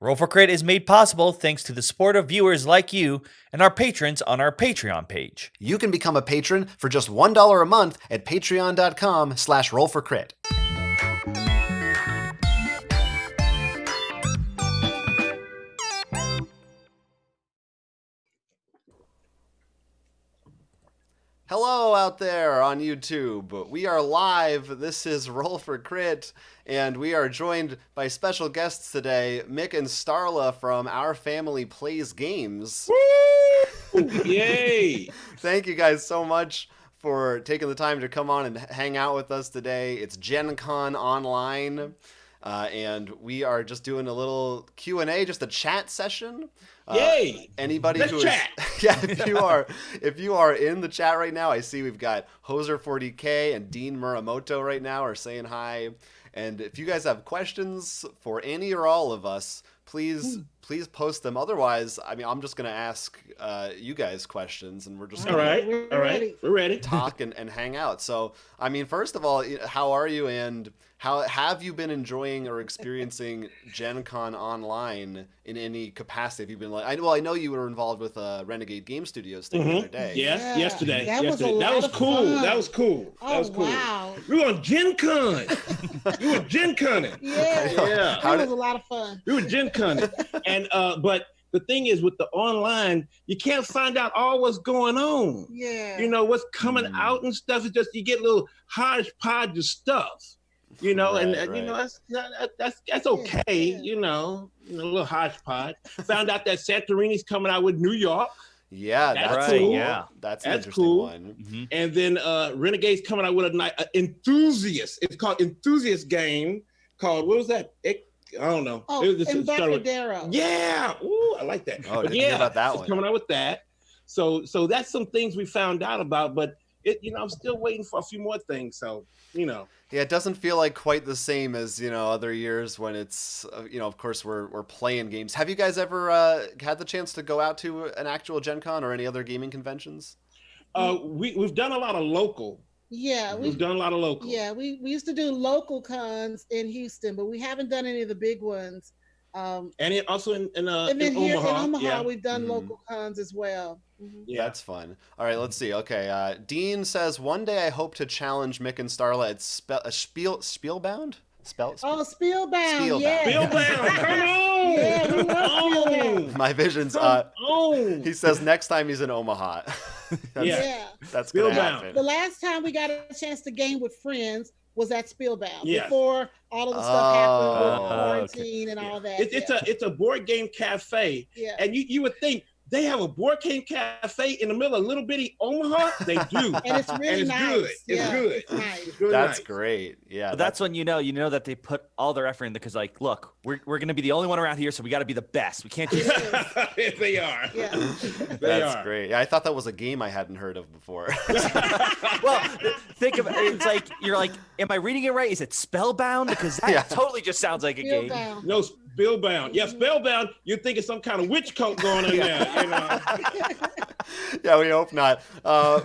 Roll for Crit is made possible thanks to the support of viewers like you and our patrons on our Patreon page. You can become a patron for just $1 a month at patreon.com/rollforcrit. Hello out there on YouTube. We are live. This is Roll for Crit, and we are joined by special guests today, Mick and Starla from Our Family Plays Games. Woo! Yay! Thank you guys so much for taking the time to come on and hang out with us today. It's Gen Con Online, and we are just doing a little Q&A, just a chat session. Yay! Anybody Let's who is, chat. yeah, if you are in the chat right now, I see we've got Hoser40K and Dean Muramoto right now are saying hi. And if you guys have questions for any or all of us, please post them. Otherwise, I mean, I'm just gonna ask you guys questions, and we're just All right. We're ready. talk and hang out. So, I mean, first of all, how are you, and how have you been enjoying or experiencing Gen Con Online in any capacity? Have you been like, I know you were involved with Renegade Game Studios thing the other day. Yeah, yesterday. That was cool. fun. That was cool. Oh, that was cool. wow. We were on Gen Con. We were Gen Conning. Yeah. How It did- was a lot of fun. We were Gen Conning. And but the thing is, with the online, you can't find out all what's going on. Yeah. You know what's coming out and stuff. It's just you get a little hodgepodge of stuff. You know, Right, and you know that's okay. Yeah. You know, a little hodgepodge. Found out that Santorini's coming out with New York, Yeah, That's that's cool. cool. Yeah. That's an That's interesting cool. one. and then Renegade's coming out with a enthusiast. It's called Enthusiast game called what was that? I don't know. Oh, It was just started with- Embarcadero. Yeah, ooh, I like that. Oh, But didn't hear about that it's one. coming out with that. So that's some things we found out about, but I'm still waiting for a few more things. So Yeah, it doesn't feel like quite the same as other years when it's of course we're playing games. Have you guys ever had the chance to go out to an actual Gen Con or any other gaming conventions? we've done a lot of local. Yeah, We've done a lot of local. yeah, we used to do local cons in Houston, but we haven't done any of the big ones. And also in And then here Omaha. in Omaha, yeah. we've done Mhm. local cons as well. Mhm. Yeah. That's fun. All right, let's see. Okay, Dean says one day I hope to challenge Mick and Starla at Spielbound. Oh, Spielbound. Spielbound. Yeah. Spielbound, come on! Yeah, we come love Spielbound. on! My visions. Come on! He says next time he's in Omaha. That's, Yeah. Yeah. that's gonna Spielbound. happen. The last time we got a chance to game with friends was at Spielbound. Yes. Before all of the stuff happened with Oh, quarantine and Yeah. all that. It's a board game cafe, yeah. and you would think they have a board game cafe in the middle of little bitty Omaha. They do, And it's really it's nice. good. It's Yeah, good. It's nice. It's really That's nice. great. Yeah, But that's when you know that they put all their effort in because, like, look, we're going to be the only one around here, so we got to be the best. We can't just. Yes, they are. Yeah. They that's are. great. Yeah, I thought that was a game I hadn't heard of before. Well, think of it. It's like you're like, am I reading it right? Is it Spellbound? Because that Yeah. totally just sounds like a game. Spielbound. No, Spellbound. Yeah, Spellbound. You're thinking some kind of witch cult going on there. You know? Yeah, we hope not.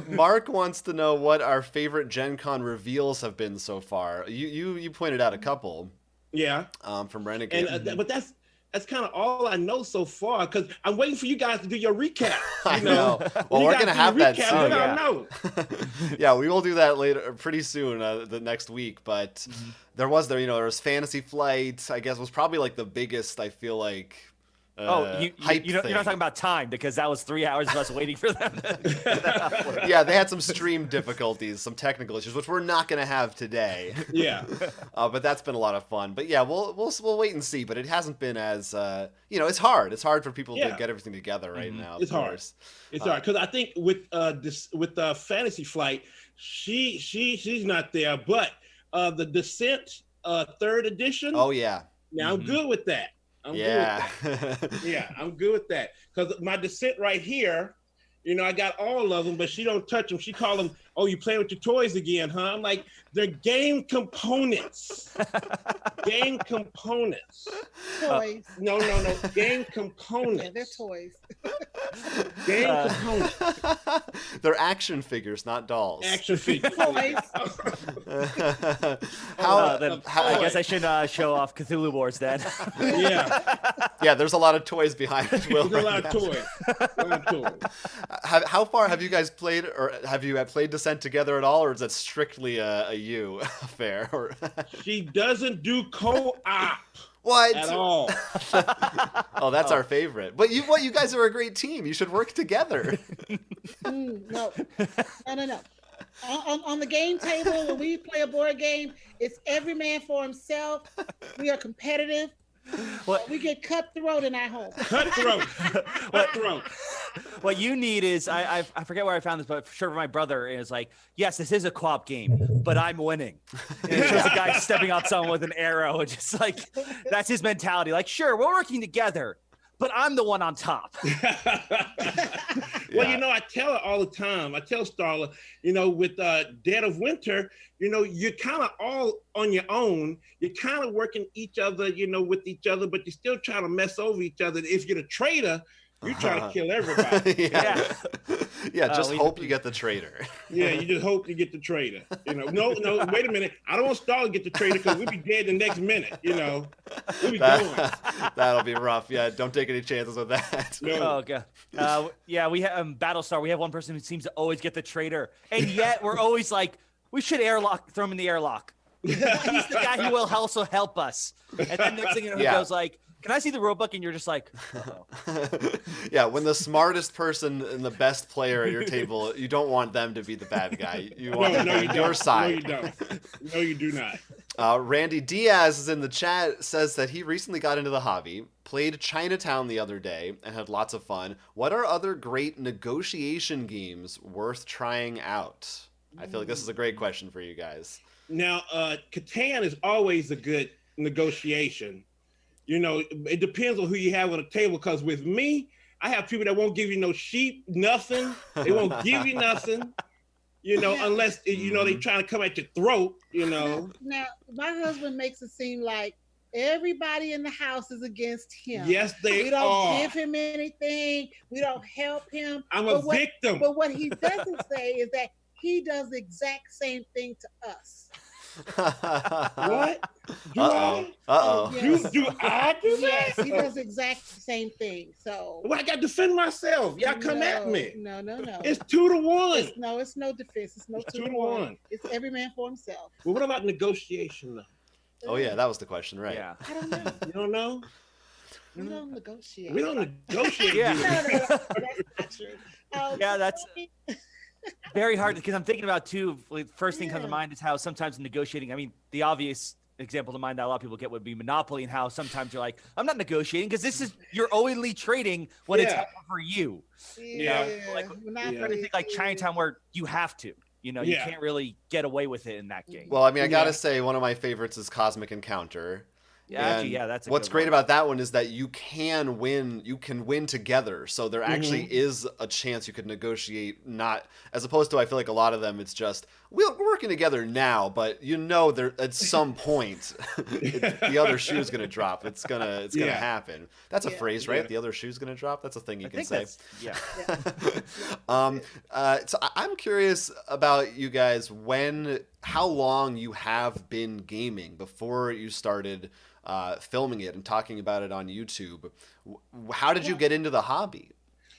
Mark wants to know what our favorite Gen Con reveals have been so far. You pointed out a couple Yeah. from Renegade. And but that's kind of all I know so far because I'm waiting for you guys to do your recap. I You know. Well, When you we're guys gonna do have your that recap, soon. then I'll Yeah. know. Yeah, we will do that later, pretty soon, the next week. But there was there was Fantasy Flight. I guess was probably like the biggest. I feel like. Hype you're not thing. talking about time because that was 3 hours of us waiting for them. Yeah, they had some stream difficulties, some technical issues, which we're not going to have today. Yeah. But that's been a lot of fun. But yeah, we'll wait and see. But it hasn't been as it's hard. It's hard for people to Yeah. get everything together right now. of It's hard. course. It's all right because I think with Fantasy Flight, she's not there, but the Descent third edition. Oh yeah. Now I'm good with that. I'm Yeah. good with that. Yeah, I'm good with that because my Descent right here I got all of them, but she don't touch them. She call them, "Oh, you playing with your toys again, huh?" I'm like, they're game components. Game components. Toys. No. Game Yeah, components. they're toys. Game components. They're action figures, not dolls. Action figures. Toys. I guess I should show off Cthulhu Wars then. Yeah. There's a lot of toys behind it. Will, There's a right lot now. of toys. A lot of toys. How far have you guys played, or have you played Descent together at all, or is that strictly a you affair? Or She doesn't do co-op what? at all. Oh, that's our favorite. But you guys are a great team. You should work together. No. On the game table, when we play a board game, it's every man for himself. We are competitive. What? We get cutthroat in our home. Cutthroat. What you need is I forget where I found this, but for sure my brother is like, yes, this is a co-op game, but I'm winning. And it shows a guy stepping on someone with an arrow, and just like that's his mentality. Like, sure, we're working together, but I'm the one on top. Well, I tell her all the time. I tell Starla, with Dead of Winter, you're kind of all on your own. You're kind of working each other, with each other, but you're still trying to mess over each other. If you're the traitor, you're trying to kill everybody. Just hope you get the traitor. Yeah, you just hope you get the traitor. No, wait a minute. I don't want Starla to get the traitor because we'll be dead the next minute. We'll be going. That'll be rough. Yeah, don't take any chances with that. No. Oh god. We have Battlestar. We have one person who seems to always get the traitor, and yet we're always like, we should throw him in the airlock. He's the guy who will also help us. And then next thing you know, he goes like, "Can I see the rule book?" And you're just like, yeah, when the smartest person and the best player at your table, you don't want them to be the bad guy. You want them on your side. No, you don't. No, you do not. Randy Diaz is in the chat, says that he recently got into the hobby, played Chinatown the other day, and had lots of fun. What are other great negotiation games worth trying out? I feel like this is a great question for you guys. Now, Catan is always a good negotiation. It depends on who you have on the table. Because with me, I have people that won't give you no sheep, nothing. They won't give you nothing. Unless they trying to come at your throat. Now, my husband makes it seem like everybody in the house is against him. Yes, we don't give him anything. We don't help him. I'm a victim. But what he doesn't say is that he does the exact same thing to us. What? Yes. Do I do that? Yes, he does the exact same thing. So I got to defend myself. Y'all come at me. No. It's 2-1. It's no defense. It's no 2-1. It's every man for himself. Well, what about negotiation though? Oh yeah, that was the question, right? yeah. I don't know. You don't know? We don't negotiate. We don't negotiate. Yeah. here. No, that's not true. Yeah, that's very hard because I'm thinking about too. Like, first thing comes to mind is how sometimes negotiating. I mean, the obvious example to mind that a lot of people get would be Monopoly, and how sometimes you're like, I'm not negotiating because this is you're only trading when it's helpful for you. Like I'm trying to think like Chinatown where you have to. You can't really get away with it in that game. Well, I mean, I gotta say one of my favorites is Cosmic Encounter. That's what's great about that one is that you can win. You can win together. So there actually is a chance you could negotiate. Not as opposed to I feel like a lot of them. It's just we're working together now, but there at some point the other shoe's gonna drop. It's gonna happen. That's a phrase, right? The other shoe's gonna drop. That's a thing you can say. So I'm curious about you guys how long you have been gaming before you started filming it and talking about it on YouTube. How did you get into the hobby?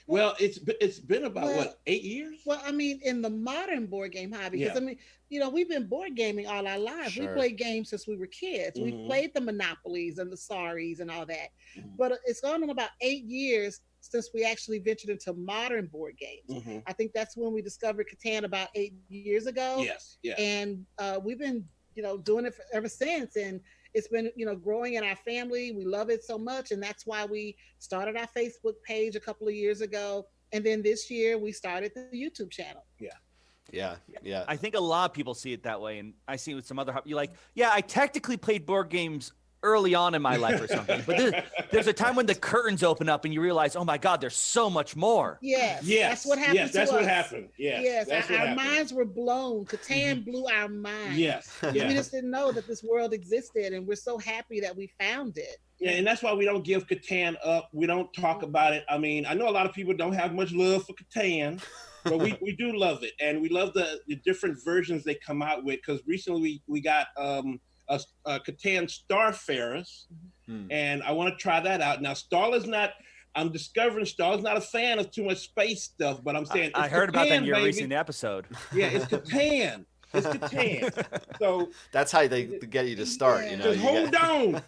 Well, it's been about 8 years? Well, I mean, in the modern board game hobby, because I mean, we've been board gaming all our lives. Sure. We played games since we were kids. We played the Monopolies and the Saris and all that. But it's gone on about 8 years since we actually ventured into modern board games. I think that's when we discovered Catan about 8 years ago. Yes. And we've been, doing it ever since. And it's been, growing in our family. We love it so much. And that's why we started our Facebook page a couple of years ago. And then this year we started the YouTube channel. Yeah. I think a lot of people see it that way. And I see it with some other, you're like, I technically played board games early on in my life or something. But there's a time when the curtains open up and you realize, oh my God, there's so much more. Yes, Yes, that's what happened. yes, that's to what us. happened. Yes, that's what our happened. minds were blown. Catan blew our minds. Yes, We yes. just didn't know that this world existed, and we're so happy that we found it. Yeah, and that's why we don't give Catan up. We don't talk about it. I mean, I know a lot of people don't have much love for Catan, but we do love it, and we love the different versions they come out with. Because recently we got a Catan Starfarers, and I want to try that out. Now, Starla's not. I'm discovering Starla's not a fan of too much space stuff, but I'm saying I heard about that in your baby. recent episode. Yeah, it's Catan. It's Catan. So that's how they get you to start. You know, just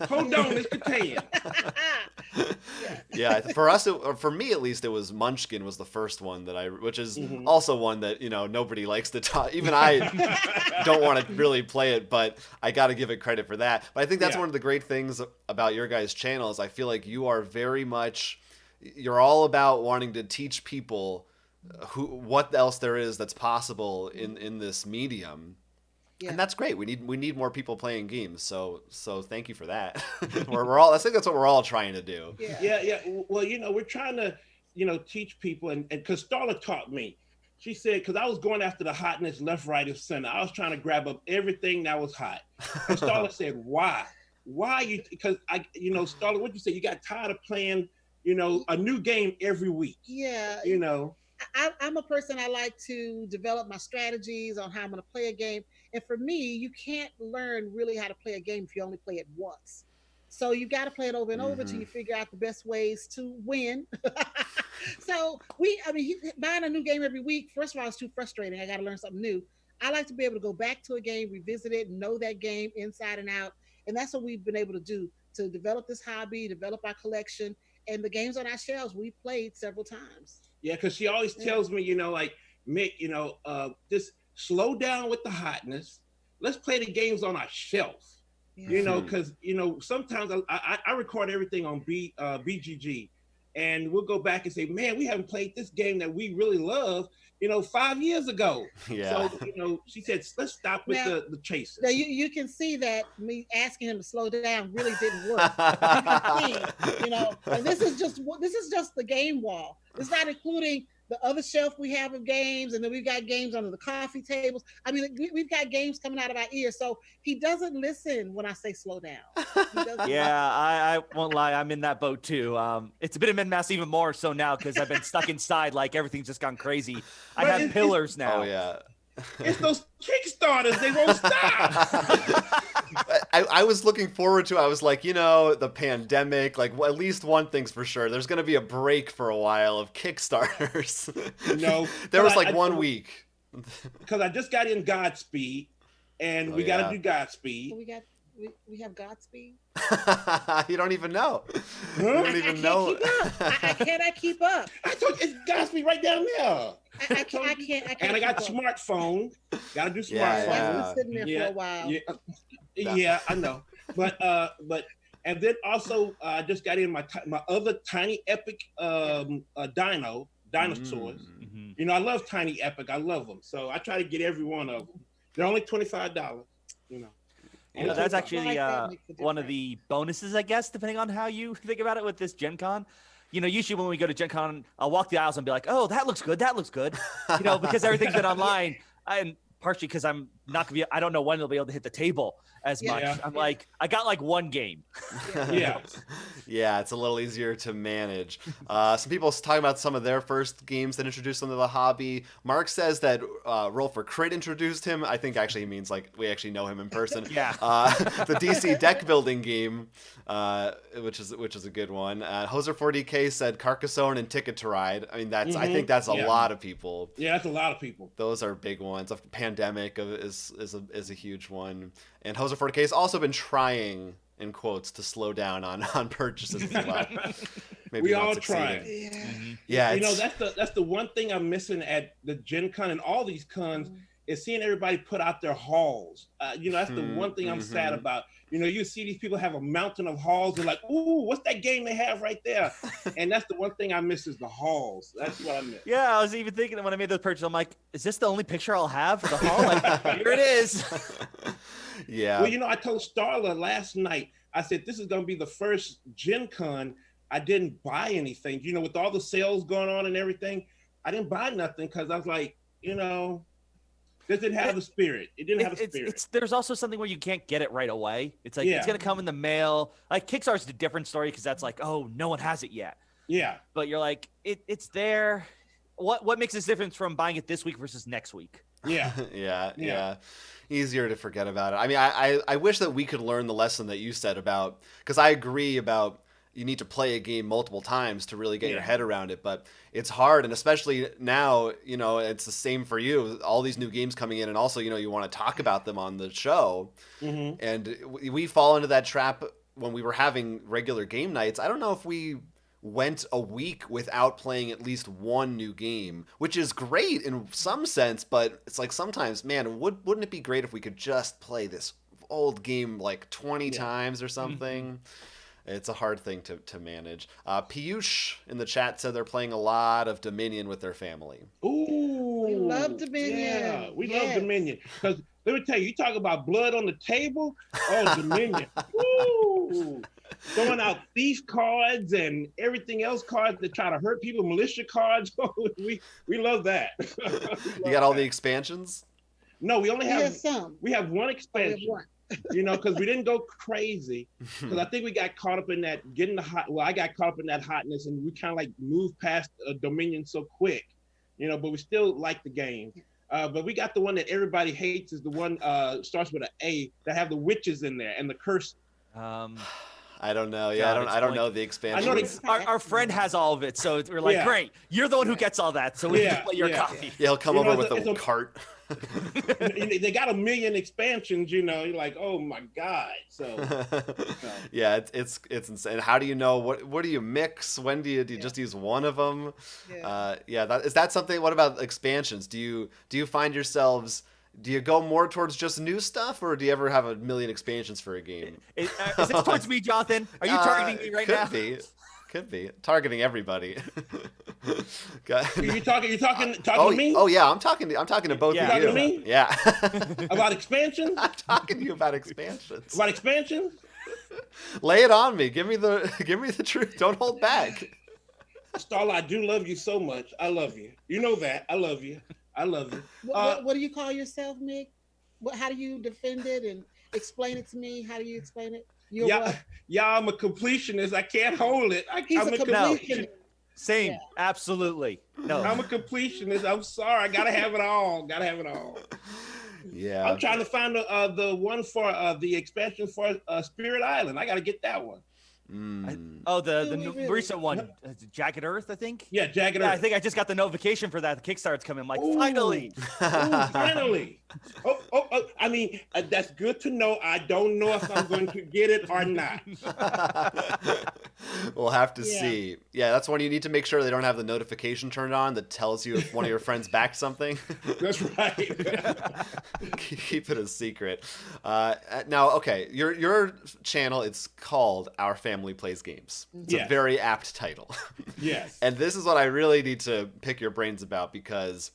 hold on, it's Catan. Yeah, for us, for me at least, it was Munchkin was the first one which is also one that nobody likes to talk. Even I don't want to really play it, but I got to give it credit for that. But I think that's one of the great things about your guys' channel is I feel like you are very much, you're all about wanting to teach people what else there is that's possible in this medium. And that's great. We need more people playing games. So thank you for that. we're all, I think that's what we're all trying to do. Yeah. Well, we're trying to, teach people, and because Starla taught me. She said, because I was going after the hotness left, right, and center. I was trying to grab up everything that was hot. And Starla said, why? Why you? Because Starla, what you say? You got tired of playing, a new game every week. Yeah. I'm a person, I like to develop my strategies on how I'm going to play a game. And for me, you can't learn really how to play a game if you only play it once. So you've got to play it over and over till you figure out the best ways to win. So buying a new game every week, first of all, it's too frustrating. I got to learn something new. I like to be able to go back to a game, revisit it, know that game inside and out. And that's what we've been able to do to develop this hobby, develop our collection, and the games on our shelves we've played several times. Yeah, because she always tells me, Mick, just slow down with the hotness. Let's play the games on our shelf. Because sometimes I record everything on BGG, and we'll go back and say, man, we haven't played this game that we really love, 5 years ago. Yeah. So she said, let's stop with the chasing. Now you can see that me asking him to slow down really didn't work. You can see, and this is just the game wall. It's not including the other shelf we have of games, and then we've got games under the coffee tables. I mean, we've got games coming out of our ears. So he doesn't listen when I say slow down. I won't lie. I'm in that boat too. It's a bit of min-mass even more so now because I've been stuck inside. Like everything's just gone crazy. I have pillars now. Oh yeah. It's those Kickstarters. They won't stop. I was looking forward to, I was like, the pandemic, like at least one thing's for sure. There's going to be a break for a while of Kickstarters. No. There was like 1 week. Because I just got in Godspeed, and we got to do Godspeed. We have Godspeed. You don't even know. Huh? You don't even know. I cannot keep up. I told you, it's Godspeed right down there. I can't. And I got smartphone. Got to do smartphone. Yeah. Been sitting there for a while. Yeah, I know. But and then also I just got in my other Tiny Epic dinosaurs. I love Tiny Epic. I love them. So I try to get every one of them. They're only $25. That's actually one of the bonuses, I guess, depending on how you think about it with this Gen Con. Usually when we go to Gen Con, I'll walk the aisles and be like, oh, that looks good. That looks good. Because everything's been online. And partially because I'm not going to I don't know when they'll be able to hit the table as much. I'm like, I got like one game. Yeah, it's a little easier to manage. Some people talking about some of their first games that introduced them to the hobby. Mark says that Roll for Crit introduced him. I think actually he means like we actually know him in person. The DC deck building game, which is a good one. Hoser 40K said Carcassonne and Ticket to Ride. I mean, I think that's a lot of people. Yeah, that's a lot of people. Those are big ones. Pandemic is a huge one. And Hoser 40K has also been trying, in quotes, to slow down on purchases as well. Maybe we all trying. Yeah. That's the one thing I'm missing at the Gen Con and all these cons is seeing everybody put out their hauls. That's the one thing I'm sad about. You see these people have a mountain of hauls. They're like, ooh, what's that game they have right there? And that's the one thing I miss is the hauls. That's what I miss. Yeah, I was even thinking when I made those purchases, I'm like, is this the only picture I'll have for the haul? Like, here it is. Yeah. Well, I told Starla last night, I said, this is going to be the first Gen Con I didn't buy anything. You know, with all the sales going on and everything, I didn't buy nothing because I was like, you know, this didn't have the spirit. It didn't have a spirit. It's there's also something where you can't get it right away. It's like, Yeah. it's going to come in the mail. Like Kickstarter's a different story because that's like, oh, no one has it yet. Yeah. But you're like, it's there. What makes this difference from buying it this week versus next week? Yeah. Yeah. Easier to forget about it. I mean, I wish that we could learn the lesson that you said about, because I agree about you need to play a game multiple times to really get your head around it, but it's hard. And especially now, you know, it's the same for you, all these new games coming in, and also, you know, you want to talk about them on the show. And we fall into that trap when we were having regular game nights. I don't know if we went a week without playing at least one new game, which is great in some sense, but it's like sometimes, man, wouldn't it be great if we could just play this old game like 20 times or something? It's a hard thing to manage. Piyush in the chat said they're playing a lot of Dominion with their family. Ooh, We love Dominion. Yeah, we love Dominion. Because let me tell you, you talk about blood on the table. Oh, Dominion. Woo! Throwing out thief cards and everything else, cards that try to hurt people, militia cards. we love that. You got all the expansions? No, we only have some. We have one expansion. You know, because we didn't go crazy. Because I think we got caught up in that I got caught up in that hotness, and we kind of like moved past Dominion so quick. You know, but we still like the game. But we got the one that everybody hates, is the one starts with an A, that have the witches in there and the curse. I don't know. Yeah, I don't know the expansion. I know our friend has all of it, so we're like, great, you're the one who gets all that, so we can play your copy. Yeah, he'll come over with a cart. They got 1 million expansions, you know. You're like, oh my god. So yeah, it's insane. How do you know what do you mix? When do you just use one of them? Is that something? What about expansions? Do you find yourselves? Do you go more towards just new stuff, or do you ever have 1 million expansions for a game? Is this towards me, Jonathan? Are you targeting me right now? Could be targeting everybody. You talking to me? Oh yeah, I'm talking to both of you. Talking to me? Yeah. About expansions? I'm talking to you about expansions. About expansions? Lay it on me. Give me the truth. Don't hold back. Starla, I do love you so much. I love you. You know that. I love you. I love you. What do you call yourself, Mick? How do you defend it and explain it to me? How do you explain it? I'm a completionist. I can't hold it. I'm a completionist. Same. Yeah. Absolutely. No. I'm a completionist. I'm sorry. I gotta have it all. Yeah. I'm trying to find the one for the expansion for Spirit Island. I gotta get that one. The recent one, Jagged Earth, I think. Yeah, Jagged Earth. I think I just got the notification for that. The Kickstarter's coming. I'm like, finally. Finally. I mean, that's good to know. I don't know if I'm going to get it or not. We'll have to see. Yeah, that's when you need to make sure they don't have the notification turned on that tells you if one of your friends backed something. That's right. Keep it a secret. Now, okay, your channel, it's called Our Family Plays Games. It's a very apt title. Yes. And this is what I really need to pick your brains about, because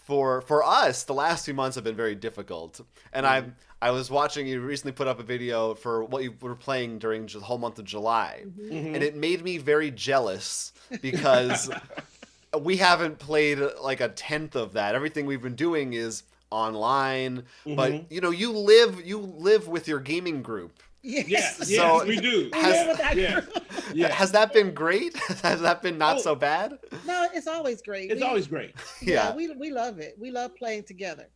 for us, the last few months have been very difficult. And I was watching, you recently put up a video for what you were playing during the whole month of July. And it made me very jealous because we haven't played like a tenth of that. Everything we've been doing is online, but you know, you live with your gaming group. Yes, so we do. Has that been great? Has that been not so bad? No, it's always great. It's always great. Yeah, we love it. We love playing together.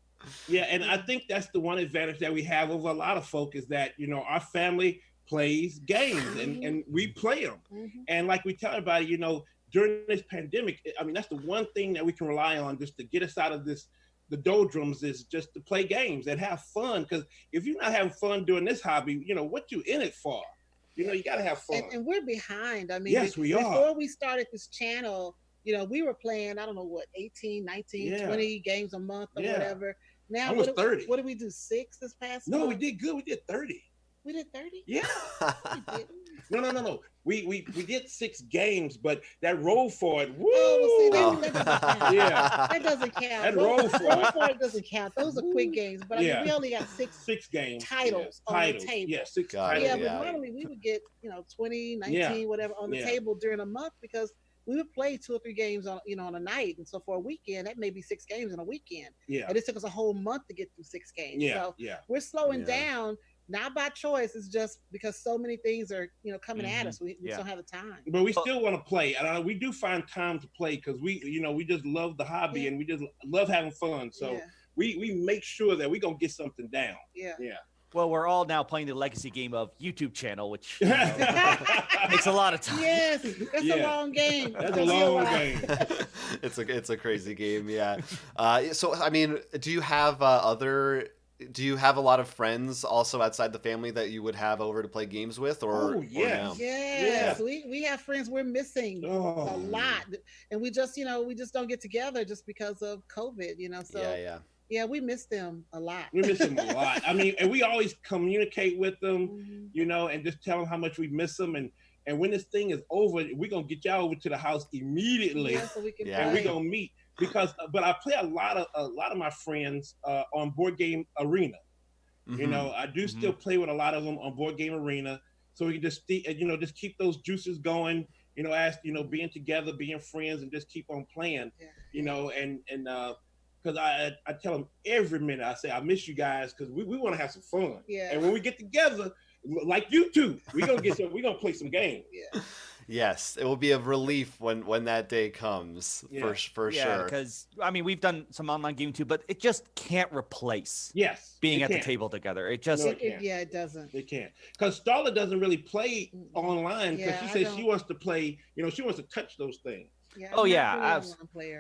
Yeah, and I think that's the one advantage that we have over a lot of folk is that, you know, our family plays games and we play them. And like we tell everybody, you know, during this pandemic, I mean, that's the one thing that we can rely on just to get us out of this, the doldrums, is just to play games and have fun. Because if you're not having fun doing this hobby, you know, what you in it for? You know, you got to have fun. And we're behind. I mean, yes, we are. Before we started this channel, you know, we were playing, I don't know what, 18, 19, 20 games a month or whatever. Now, almost 30. What did we do? 6 this past month? month? We did good. We did 30. We did 30? Yeah. No. We did 6 games, but that roll for it. Woo! Oh, well, see, that doesn't count. Yeah. That doesn't count. That roll for it. Doesn't count. Those are quick games. But I mean, we only got 6 games titles on the table. Yeah, 6 Got titles. it, Yeah, but normally we would get 20, 19, whatever on the table during a month because we would play 2 or 3 games on on a night, and so for a weekend that may be 6 games in a weekend. Yeah, and it took us a whole month to get through 6 games. So we're slowing down. Not by choice, it's just because so many things are, coming at us. We just don't have the time. But we still want to play. And we do find time to play because we just love the hobby and we just love having fun. So we make sure that we're going to get something down. Yeah. Well, we're all now playing the legacy game of YouTube channel, which takes a lot of time. Yes, that's a long game. That's a long game. It's a crazy game, yeah. So, I mean, do you have a lot of friends also outside the family that you would have over to play games with, or? Oh, yes. Or no? Yes. We have friends we're missing a lot, and we just don't get together just because of COVID. So yeah, we miss them a lot. We miss them a lot. I mean, and we always communicate with them, and just tell them how much we miss them. And when this thing is over, we're gonna get y'all over to the house immediately, so we can and we're gonna meet. But I play a lot of my friends on Board Game Arena. I do still play with a lot of them on Board Game Arena, so we can just just keep those juices going. Being together, being friends, and just keep on playing. Because I tell them every minute, I say I miss you guys because we want to have some fun. Yeah. And when we get together, like you two, we're gonna play some games. Yeah. Yes, it will be a relief when that day comes, for sure. Because I mean, we've done some online gaming too, but it just can't replace being at the table together. It just it doesn't. It can't, because Starla doesn't really play online because she says she wants to play. She wants to touch those things. Yeah,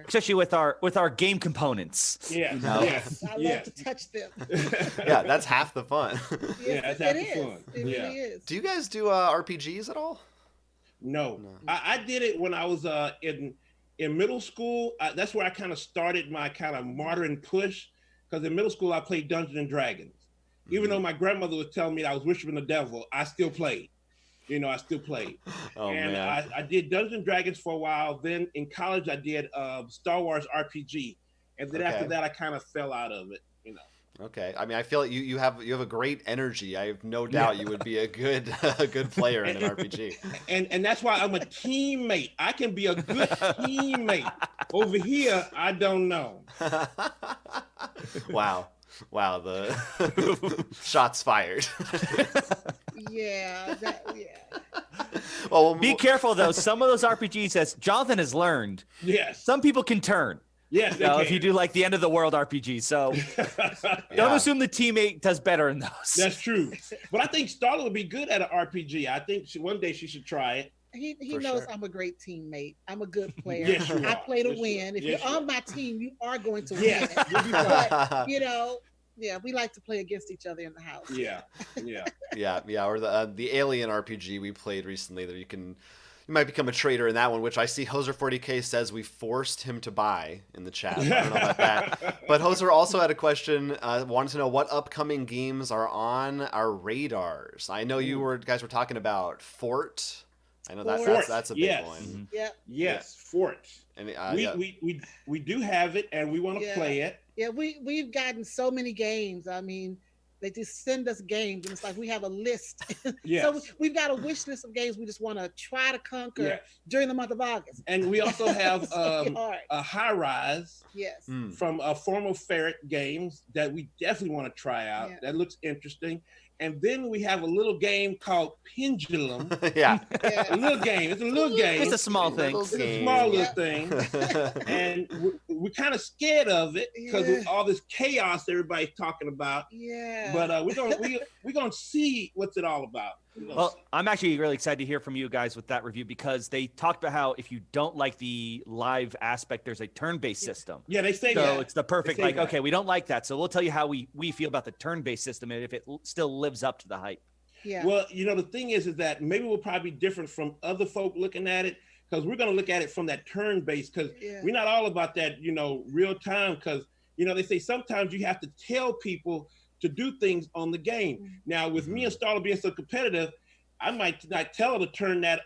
especially with our game components. Yeah, yes, I love to touch them. Yeah, that's half the fun. That's half the fun. It really is. Do you guys do RPGs at all? No. I did it when I was in middle school. That's where I kind of started my kind of modern push, because in middle school I played Dungeons and Dragons. Even though my grandmother was telling me I was worshiping the devil, I still played. I still played. Man. I did Dungeons and Dragons for a while. Then in college I did Star Wars RPG, and then after that I kind of fell out of it. Okay, I mean, I feel like you have a great energy. I have no doubt you would be a good player in an RPG. And that's why I'm a teammate. I can be a good teammate. Over here, I don't know. Wow, the shots fired. Yeah. Well, be careful though. Some of those RPGs, as Jonathan has learned, some people can turn. Yes, if you do like the end of the world RPG. So don't assume the teammate does better in those. That's true. But I think Starla would be good at an RPG. I think one day she should try it. He knows I'm a great teammate. I'm a good player. Yes, you I are. play to Yes, win. If yes, you're you on my team, you are going to win. Yes, you'll be fine. But, we like to play against each other in the house. Yeah. Or the Alien RPG we played recently, that you might become a trader in that one, which I see Hoser 40K says we forced him to buy in the chat. I don't know about that. But Hoser also had a question, wanted to know what upcoming games are on our radars. I know you guys were talking about Fort. I know that's a big one. Mm-hmm. Yep. Yes, Fort. And we do have it, and we want to play it. Yeah, we've gotten so many games. I mean, they just send us games, and it's like we have a list. Yes. So we've got a wish list of games we just want to try to conquer during the month of August. And we also have a High Rise from Formal Ferret Games that we definitely want to try out. Yeah. That looks interesting. And then we have a little game called Pendulum. Yeah. A little game. It's a little game. It's a small thing. It's a small little thing. And we're kind of scared of it because of all this chaos everybody's talking about. Yeah. But we're gonna see what's it all about. Well, I'm actually really excited to hear from you guys with that review, because they talked about how if you don't like the live aspect, there's a turn-based system. Yeah, they say so it's the perfect, like, okay, we don't like that, so we'll tell you how we feel about the turn-based system and if it still lives up to the hype. Yeah. Well, the thing is that maybe we'll probably be different from other folk looking at it, because we're going to look at it from that turn-based, because we're not all about that, real time, because, they say sometimes you have to tell people to do things on the game. Now, with me and Starla being so competitive, I might not tell her to turn that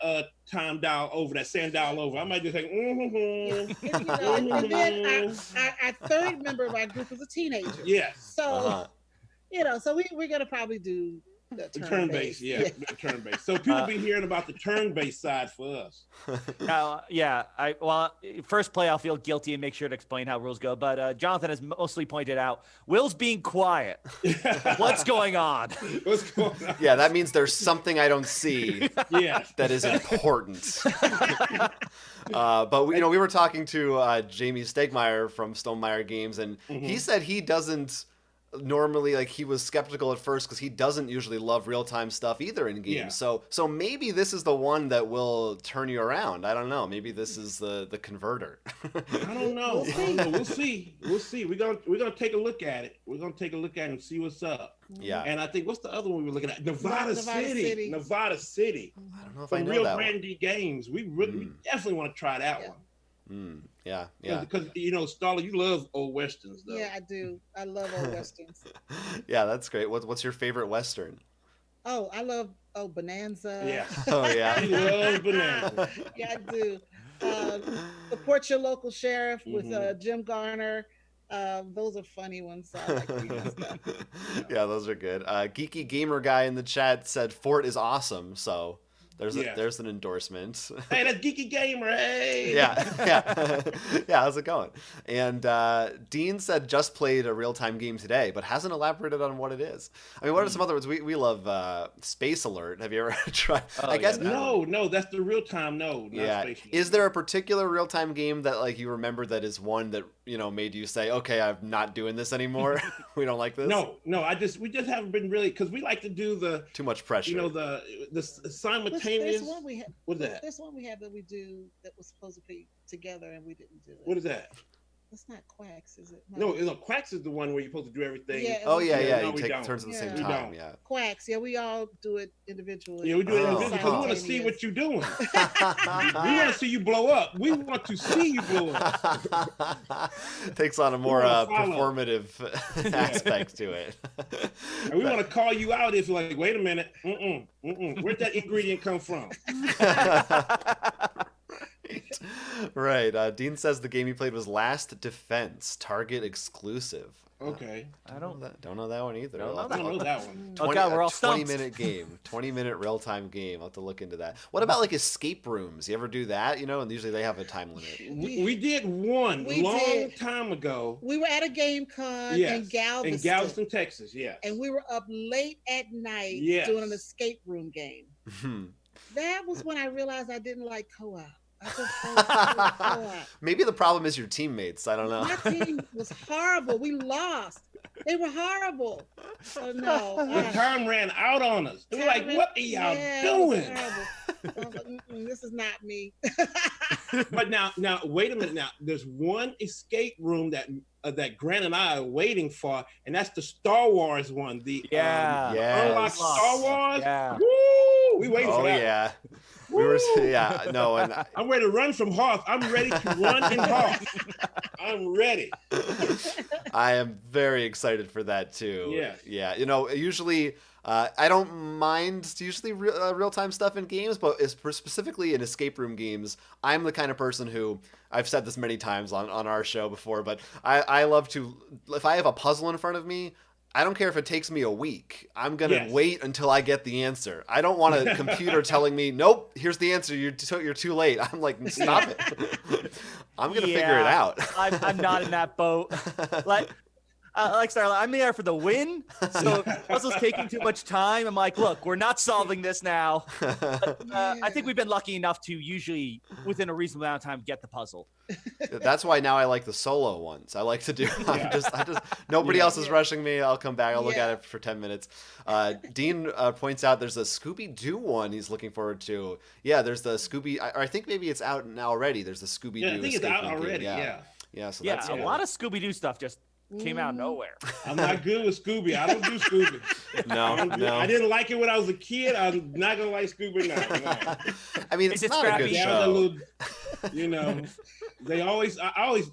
time dial over, that sand dial over. I might just say, and then our third member of our group is a teenager. Yes. So, so we're going to probably do the turn-based. The turn-based. So people be hearing about the turn-based side for us. First play I'll feel guilty and make sure to explain how rules go. But Jonathan has mostly pointed out Will's being quiet. What's going on? What's going on? Yeah, that means there's something I don't see. Yes. That is important. But we were talking to Jamie Stegmeyer from Stonemeyer Games, and he said he doesn't. Normally, like, he was skeptical at first because he doesn't usually love real-time stuff either in games. Yeah. So maybe this is the one that will turn you around. I don't know. Maybe this is the converter. I don't know. We'll see. We're gonna take a look at it. We're gonna take a look at it and see what's up. Yeah. And I think, what's the other one we were looking at? Nevada City. Nevada City. I don't know if From I know Real that Brandy one. Games. We definitely want to try that one. Yeah. Because Starla, you love old westerns, though. Yeah, I do. I love old westerns. Yeah, that's great. What's your favorite western? Oh, I love Bonanza. Yeah. Oh yeah. I love Bonanza. Yeah, I do. Support Your Local Sheriff with Jim Garner. Those are funny ones. So I like reading stuff. Yeah, those are good. Geeky Gamer Guy in the chat said Fort is awesome. So. There's an endorsement. Hey, that's Geeky Gamer. Hey. Yeah. How's it going? And Dean said just played a real-time game today, but hasn't elaborated on what it is. I mean, what are some other words? We love Space Alert. Have you ever tried? I guess no, that's the real-time. No, not Space Alert. Is there a particular real-time game that like you remember that is one that made you say, okay, I'm not doing this anymore? We don't like this. No, we just haven't been really, because we like to do the too much pressure. The simultaneous. There's one we have. What is that? There's one we have that we do that was supposed to be together and we didn't do it. What is that? It's not Quacks, is it? No, Quacks is the one where you're supposed to do everything. Yeah. Oh yeah. No, you take turns at the same We time. don't. Yeah. Quacks. Yeah, we all do it individually. Yeah, we do it individually because we want to see what you're doing. We want to see you blow up. We want to see you blow up. Takes on a more performative aspect to it. And we want to call you out if you're like, wait a minute, where'd that ingredient come from? Right. Dean says the game he played was Last Defense, Target exclusive. Okay. I don't know that one either. I don't know that one. We're all stumped. 20-minute game, 20-minute real-time game. I'll have to look into that. What about like escape rooms? You ever do that? And usually they have a time limit. We did one time ago. We were at a game con in Galveston, Texas. Yeah. And we were up late at night doing an escape room game. That was when I realized I didn't like co-op. Maybe the problem is your teammates. I don't know. My team was horrible. We lost. They were horrible. So no. The time ran out on us. They were like, what are y'all doing? This is not me. But now, wait a minute. Now, there's one escape room that Grant and I are waiting for, and that's the Star Wars one. The Unlock Star Wars. Yeah. Woo! We waiting for that. Oh yeah. We were, and I'm ready to run from Hoth. I'm ready to run in Hoth. I'm ready. I am very excited for that too. Yeah. Usually I don't mind usually real-time stuff in games, but specifically in escape room games, I'm the kind of person who, I've said this many times on our show before, but I love to, if I have a puzzle in front of me, I don't care if it takes me a week. I'm going to wait until I get the answer. I don't want a computer telling me, nope, here's the answer. You're too late. I'm like, stop it. I'm going to figure it out. I'm not in that boat. Like Starla, I'm there for the win. So if puzzle's taking too much time, I'm like, look, we're not solving this now. But, I think we've been lucky enough to usually, within a reasonable amount of time, get the puzzle. That's why now I like the solo ones. I like to do. I just nobody else is rushing me. I'll come back. I'll look at it for 10 minutes. Dean points out there's a Scooby-Doo one he's looking forward to. Yeah, there's the Scooby. I think maybe it's out now already. There's the Scooby-Doo. Yeah, I think it's out already. Yeah. So that's a lot of Scooby-Doo stuff just came out of nowhere. I'm not good with Scooby. I don't do Scooby. No. I didn't like it when I was a kid. I'm not gonna like Scooby now. I mean, it's not a good show.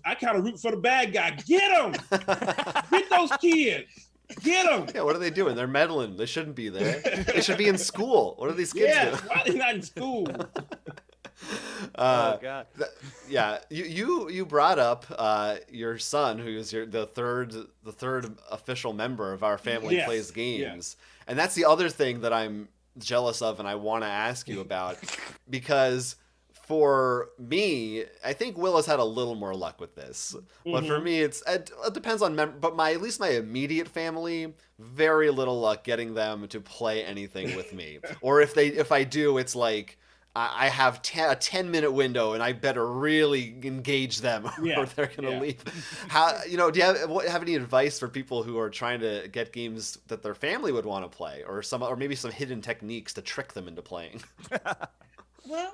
I kind of root for the bad guy. Get him! Get those kids! Get them. Yeah, what are they doing? They're meddling. They shouldn't be there. They should be in school. What are these kids Yes. doing? Why are they not in school? Oh God. Yeah, you brought up your son, who is the third official member of our family Yes, plays games, yes. and that's the other thing that I'm jealous of, and I want to ask you about, because for me, I think Will has had a little more luck with this, but for me, it depends on but at least my immediate family, very little luck getting them to play anything with me, or if I do, it's like, I have a 10-minute window, and I better really engage them, or they're gonna leave. How do you have any advice for people who are trying to get games that their family would want to play, or maybe some hidden techniques to trick them into playing? Well,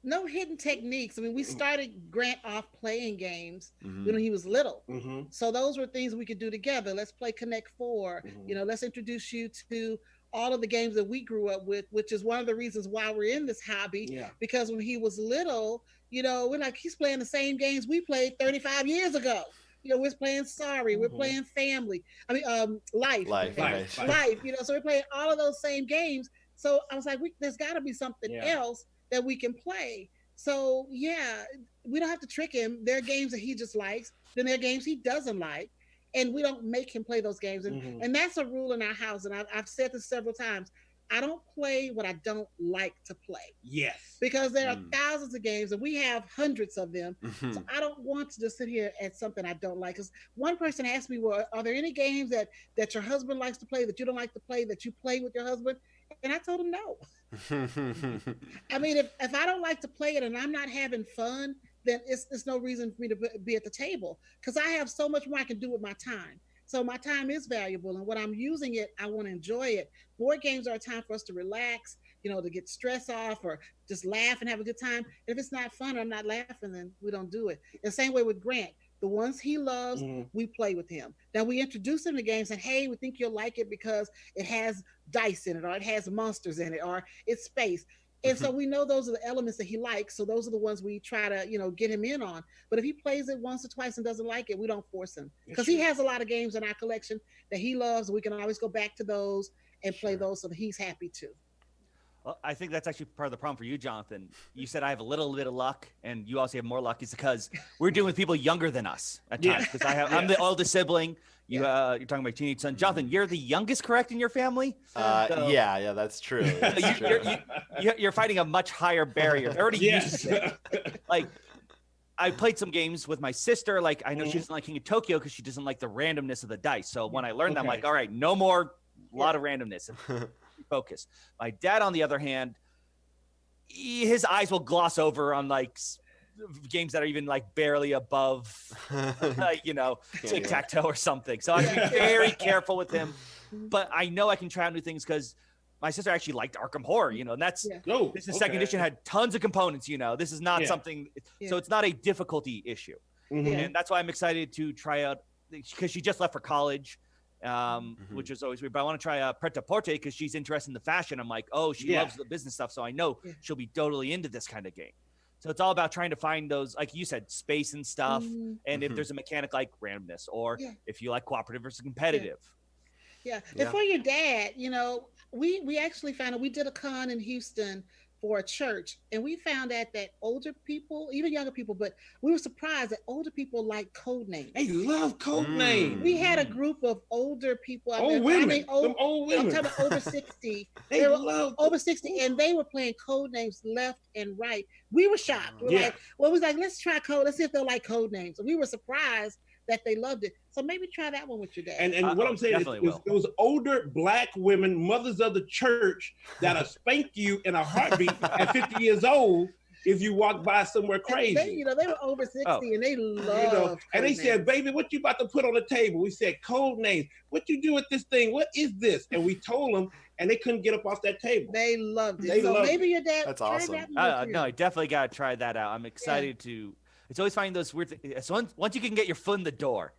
no hidden techniques. I mean, we started Grant off playing games when he was little. So those were things we could do together. Let's play Connect Four. Let's introduce you to all of the games that we grew up with, which is one of the reasons why we're in this hobby. Yeah. Because when he was little, we're like, he's playing the same games we played 35 years ago. We're playing Sorry, we're playing Family. I mean, Life. Life. So we're playing all of those same games. So I was like, there's got to be something else that we can play. So yeah, we don't have to trick him. There are games that he just likes. Then there are games he doesn't like. And we don't make him play those games. And that's a rule in our house. And I've said this several times. I don't play what I don't like to play. Yes. Because there are thousands of games, and we have hundreds of them. So I don't want to just sit here at something I don't like. Because one person asked me, well, are there any games that your husband likes to play that you don't like to play, that you play with your husband? And I told him no. I mean, if I don't like to play it and I'm not having fun, then it's no reason for me to be at the table, because I have so much more I can do with my time. So my time is valuable, and when I'm using it, I want to enjoy it. Board games are a time for us to relax, to get stress off, or just laugh and have a good time. If it's not fun or I'm not laughing, then we don't do it. The same way with Grant. The ones he loves, we play with him. Now we introduce him to games and, hey, we think you'll like it because it has dice in it, or it has monsters in it, or it's space. And so we know those are the elements that he likes. So those are the ones we try to, get him in on. But if he plays it once or twice and doesn't like it, we don't force him. Because he has a lot of games in our collection that he loves. We can always go back to those and play those, so that he's happy too. Well, I think that's actually part of the problem for you, Jonathan. You said I have a little bit of luck, and you also have more luck. Is because we're dealing with people younger than us at times. Because I'm the oldest sibling. You're talking about your teenage son, Jonathan. You're the youngest, correct, in your family? Yeah, that's true. That's true. You're fighting a much higher barrier. They're already used to it. Like, I played some games with my sister. Like, I know she doesn't like King of Tokyo because she doesn't like the randomness of the dice. So when I learned that, I'm like, all right, no more lot of randomness. Focus. My dad, on the other hand, his eyes will gloss over on like games that are even like barely above, tic-tac-toe or something. So I have to be very careful with him. But I know I can try out new things because my sister actually liked Arkham Horror, and that's this is second edition, had tons of components. This is not something, so it's not a difficulty issue, and that's why I'm excited to try out, because she just left for college. Which is always weird, but I want to try Pret-a-Porter because she's interested in the fashion. I'm like, she loves the business stuff, so I know she'll be totally into this kind of game. So it's all about trying to find those, like you said, space and stuff, and if there's a mechanic like randomness, or if you like cooperative versus competitive. And for your dad, we actually found out, we did a con in Houston for a church, and we found out that older people, even younger people, but we were surprised that older people like code names. They love code names. We had a group of older people. Old women. Old women. I'm talking about over 60. they were over 60, and they were playing code names left and right. We were shocked. We was like, let's try code. Let's see if they'll like code names. And we were surprised that they loved it. So maybe try that one with your dad. And what I'm saying is, it was older Black women, mothers of the church, that'll spank you in a heartbeat at 50 years old if you walk by somewhere crazy. They were over 60 and they loved and they said, baby, what you about to put on the table? We said, code names. What you do with this thing? What is this? And we told them, and they couldn't get up off that table. They loved it. Maybe your dad. That's awesome. No, I definitely got to try that out. I'm excited to. It's always finding those weird things. So once you can get your foot in the door.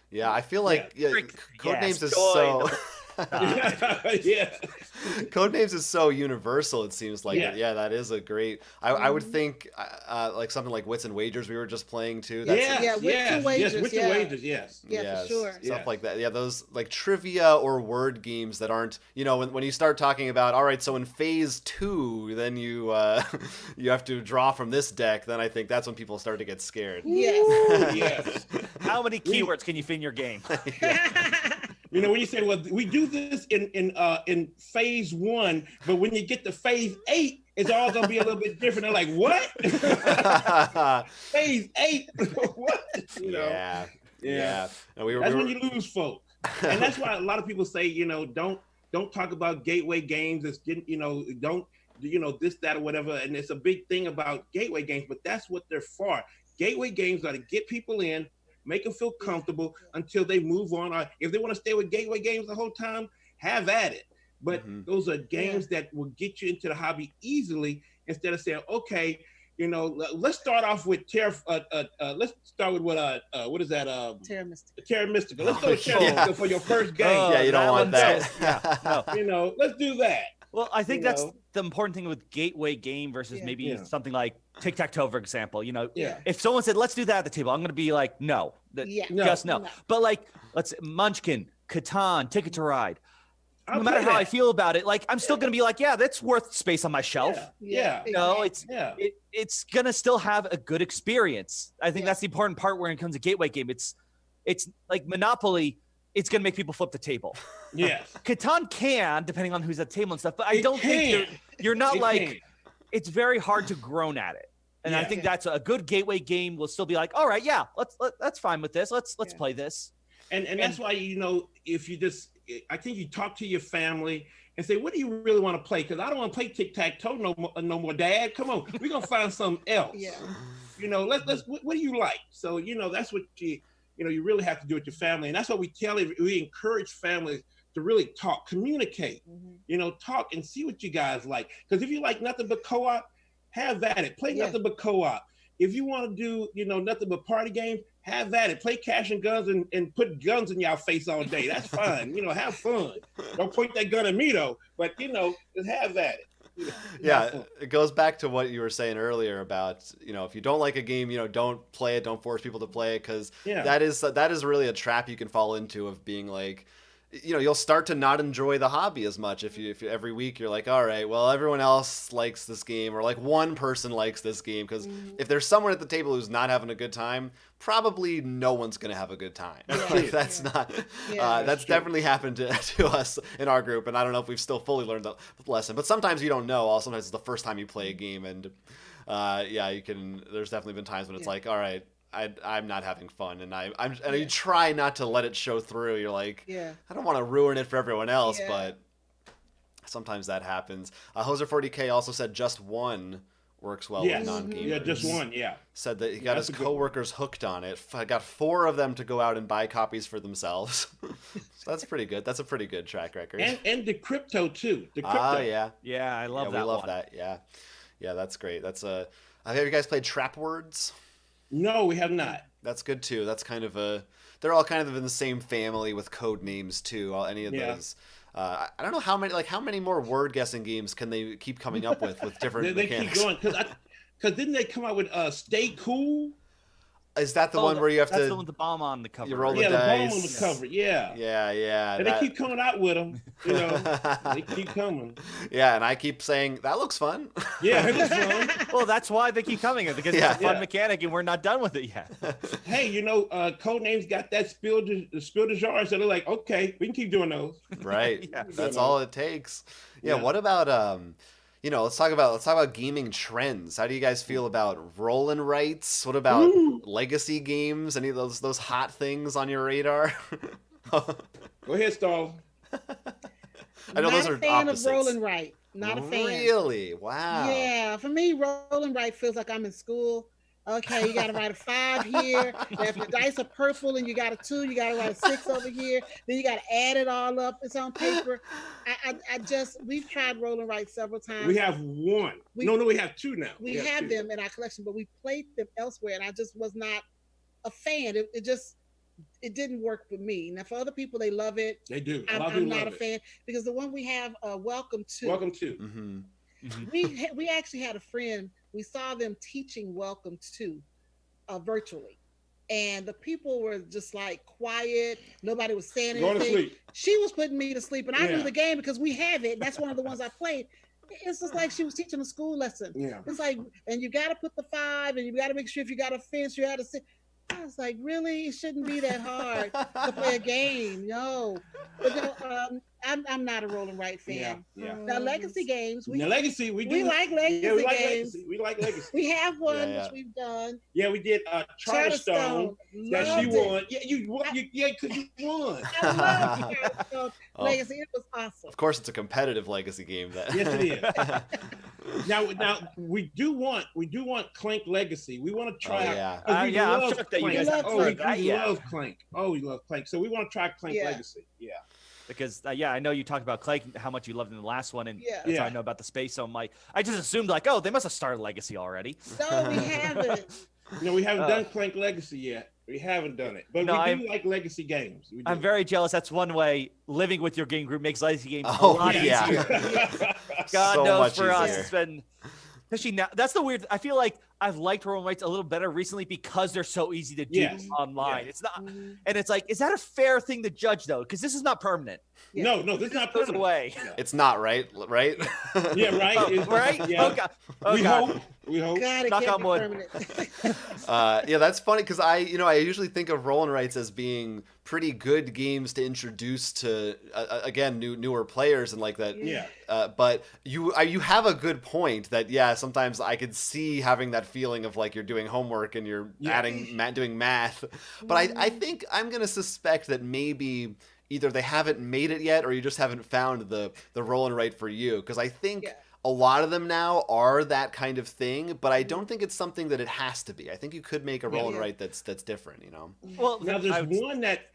Yeah, I feel like Codenames is so. Yeah. Codenames is so universal. It seems like Yeah. yeah, that is a great. I would think like something like Wits and Wagers we were just playing too. That's Yes, Yeah, Wits and yes, Wagers, yes, with the yeah. wages, yes. Yeah, for yes, sure. stuff Yes. like that. Yeah, those like trivia or word games that aren't, when you start talking about, all right, so in phase 2, then you you have to draw from this deck. Then I think that's when people start to get scared. Yes. Ooh, yes. How many keywords can you fit in your game? You know, when you say, well, we do this in phase 1, but when you get to phase 8, it's all gonna be a little bit different. They're like, what? Phase 8? What? You know? Yeah. Yeah. No, That's when you lose folk. And that's why a lot of people say, don't talk about gateway games. It's getting, don't, this, that, or whatever. And it's a big thing about gateway games, but that's what they're for. Gateway games are to get people in, make them feel comfortable until they move on. Or if they want to stay with gateway games the whole time, have at it. But those are games that will get you into the hobby easily instead of saying, okay, let's start off with let's start with what is that? Terra Mystica. Terra Mystica. Let's go with Terra Mystica for your first game. Yeah, you don't want that. No. Let's do that. Well, I think that's the important thing with gateway game versus maybe something like tic-tac-toe, for example. If someone said, let's do that at the table, I'm going to be like, no. Just no. But like, let's Munchkin, Catan, Ticket to Ride. No matter how I feel about it, like I'm still going to be like, yeah, that's worth space on my shelf. Yeah. It's going to still have a good experience. I think that's the important part when it comes to gateway game. It's like Monopoly. It's going to make people flip the table. Yes. Catan can, depending on who's at the table and stuff, but I don't think you're not like, it's very hard to groan at it. And I think that's a good gateway game will still be like, all right, that's fine with this. Let's play this. And that's why, if you just, I think you talk to your family and say, what do you really want to play? Because I don't want to play tic-tac-toe no more, Dad. Come on, we're going to find something else. Yeah. Let's what do you like? So, that's what you really have to do with your family. And that's what we encourage families to really talk, communicate, talk and see what you guys like. Because if you like nothing but co-op, have at it. Play nothing but co-op. If you want to do, nothing but party games, have at it. Play Cash and Guns and put guns in y'all face all day. That's fine. Have fun. Don't point that gun at me though, but just have at it. Yeah, it goes back to what you were saying earlier about, if you don't like a game, don't play it, don't force people to play it, because that is really a trap you can fall into of being like, you'll start to not enjoy the hobby as much if you every week you're like, all right, well, everyone else likes this game, or like one person likes this game, because if there's someone at the table who's not having a good time, probably no one's gonna have a good time. That's definitely happened to us in our group, and I don't know if we've still fully learned the lesson, but sometimes you don't know. Sometimes it's the first time you play a game, and you can. There's definitely been times when it's like, all right, I'm not having fun, and you try not to let it show through. You're like, I don't want to ruin it for everyone else, but sometimes that happens. Hoser 40K also said just one works well with non-gamers. Yeah, just one, Said that he got his coworkers hooked on it. Got 4 of them to go out and buy copies for themselves. So that's pretty good. That's a pretty good track record. And the crypto too. The crypto. Yeah, I love that. We love that. Yeah, that's great. That's have you guys played Trap Words? No, we have not. That's good too. That's kind of they're all kind of in the same family with code names too. Any of those. I don't know how many more word guessing games can they keep coming up with different mechanics. They keep going because didn't they come out with Stay Cool? Is that the one where you have that's to? the one with the bomb on the cover. You roll the dice. bomb on the cover. Yeah. And they keep coming out with them. They keep coming. Yeah, and I keep saying that looks fun. Yeah, it looks fun. Well, that's why they keep coming, because it's a fun mechanic, and we're not done with it yet. Hey, Codenames got that spill the jar, so they're like, okay, we can keep doing those. Right. That's all it takes. Yeah. What about let's talk about gaming trends. How do you guys feel about roll and writes? What about legacy games? Any of those hot things on your radar? Go ahead, Starla. I know those are opposites. Of roll and write. Not a fan. Really? Wow. Yeah, for me, roll and write feels like I'm in school. Okay, you got to write a 5 here. If the dice are purple and you got a 2, you got to write a 6 over here. Then you got to add it all up. It's on paper. We've tried roll and write several times. We have one. We have 2 now. We have them in our collection, but we played them elsewhere, and I just was not a fan. It just it didn't work for me. Now for other people, they love it. They do. I'm not a fan because the one we have, Welcome to. Welcome to. Mm-hmm. We actually had a friend. We saw them teaching Welcome to virtually, and the people were just like quiet. Nobody was saying anything. Going to sleep. She was putting me to sleep, and I Yeah. knew the game because we have it. And that's one of the ones I played. It's just like she was teaching a school lesson. Yeah. It's like, and you got to put the 5, and you got to make sure if you got a fence, you had to sit. I was like, really? It shouldn't be that hard to play a game. No, but I'm not a roll and write fan. Yeah. Now legacy games, Now, Legacy, we do. we like legacy Yeah, we like games. Legacy. We like Legacy. We have one Yeah. which we've done. Yeah, we did Charterstone that she Loved it. won. Yeah, you won. Yeah, because you won. I love Charterstone Oh. Legacy. It was awesome. Of course, it's a competitive legacy game. That Yes, it is. Now we do want Clank Legacy. We want to try Oh, out. yeah. 'cause we Yeah, I'm love shocked that you Clank. guys love haven't Oh, we tried that yet. love Clank. Oh, we love Clank. So we want to try Clank Yeah. Legacy. Yeah. Because I know you talked about Clay, how much you loved in the last one, and Yeah. that's how I Yeah. know about the space. So I'm like, I just assumed like, oh, they must have started Legacy already. No, we haven't. No, we haven't done Clank Legacy yet. We haven't done it, but No, we do like Legacy games. We do. I'm very jealous. That's one way living with your game group makes Legacy games a Oh, lot yeah. easier. God So knows much for us, easier. it's been. Especially now, that's the weird. I feel like I've liked roll and writes a little better recently because they're so easy to do Yes. online. Yeah. It's not, Mhm. and it's like, is that a fair thing to judge though? Because this is not permanent. Yeah. No, this is not It goes permanent. away. Yeah. it's not right. Yeah, right. Oh, It's- right? Yeah. Oh god. Oh we god. hope. We hope. God, it Knock can't on be wood. permanent. Yeah, that's funny because I usually think of roll and writes as being pretty good games to introduce to again newer players and like that. Yeah. But you have a good point that sometimes I could see having that feeling of like you're doing homework and you're Yeah. doing math. But I think I'm gonna suspect that maybe either they haven't made it yet or you just haven't found the roll and write for you, because I think. Yeah. A lot of them now are that kind of thing, but I don't think it's something that it has to be. I think you could make a roll and Yeah. write that's different, you know. Well, Now there's I would- one that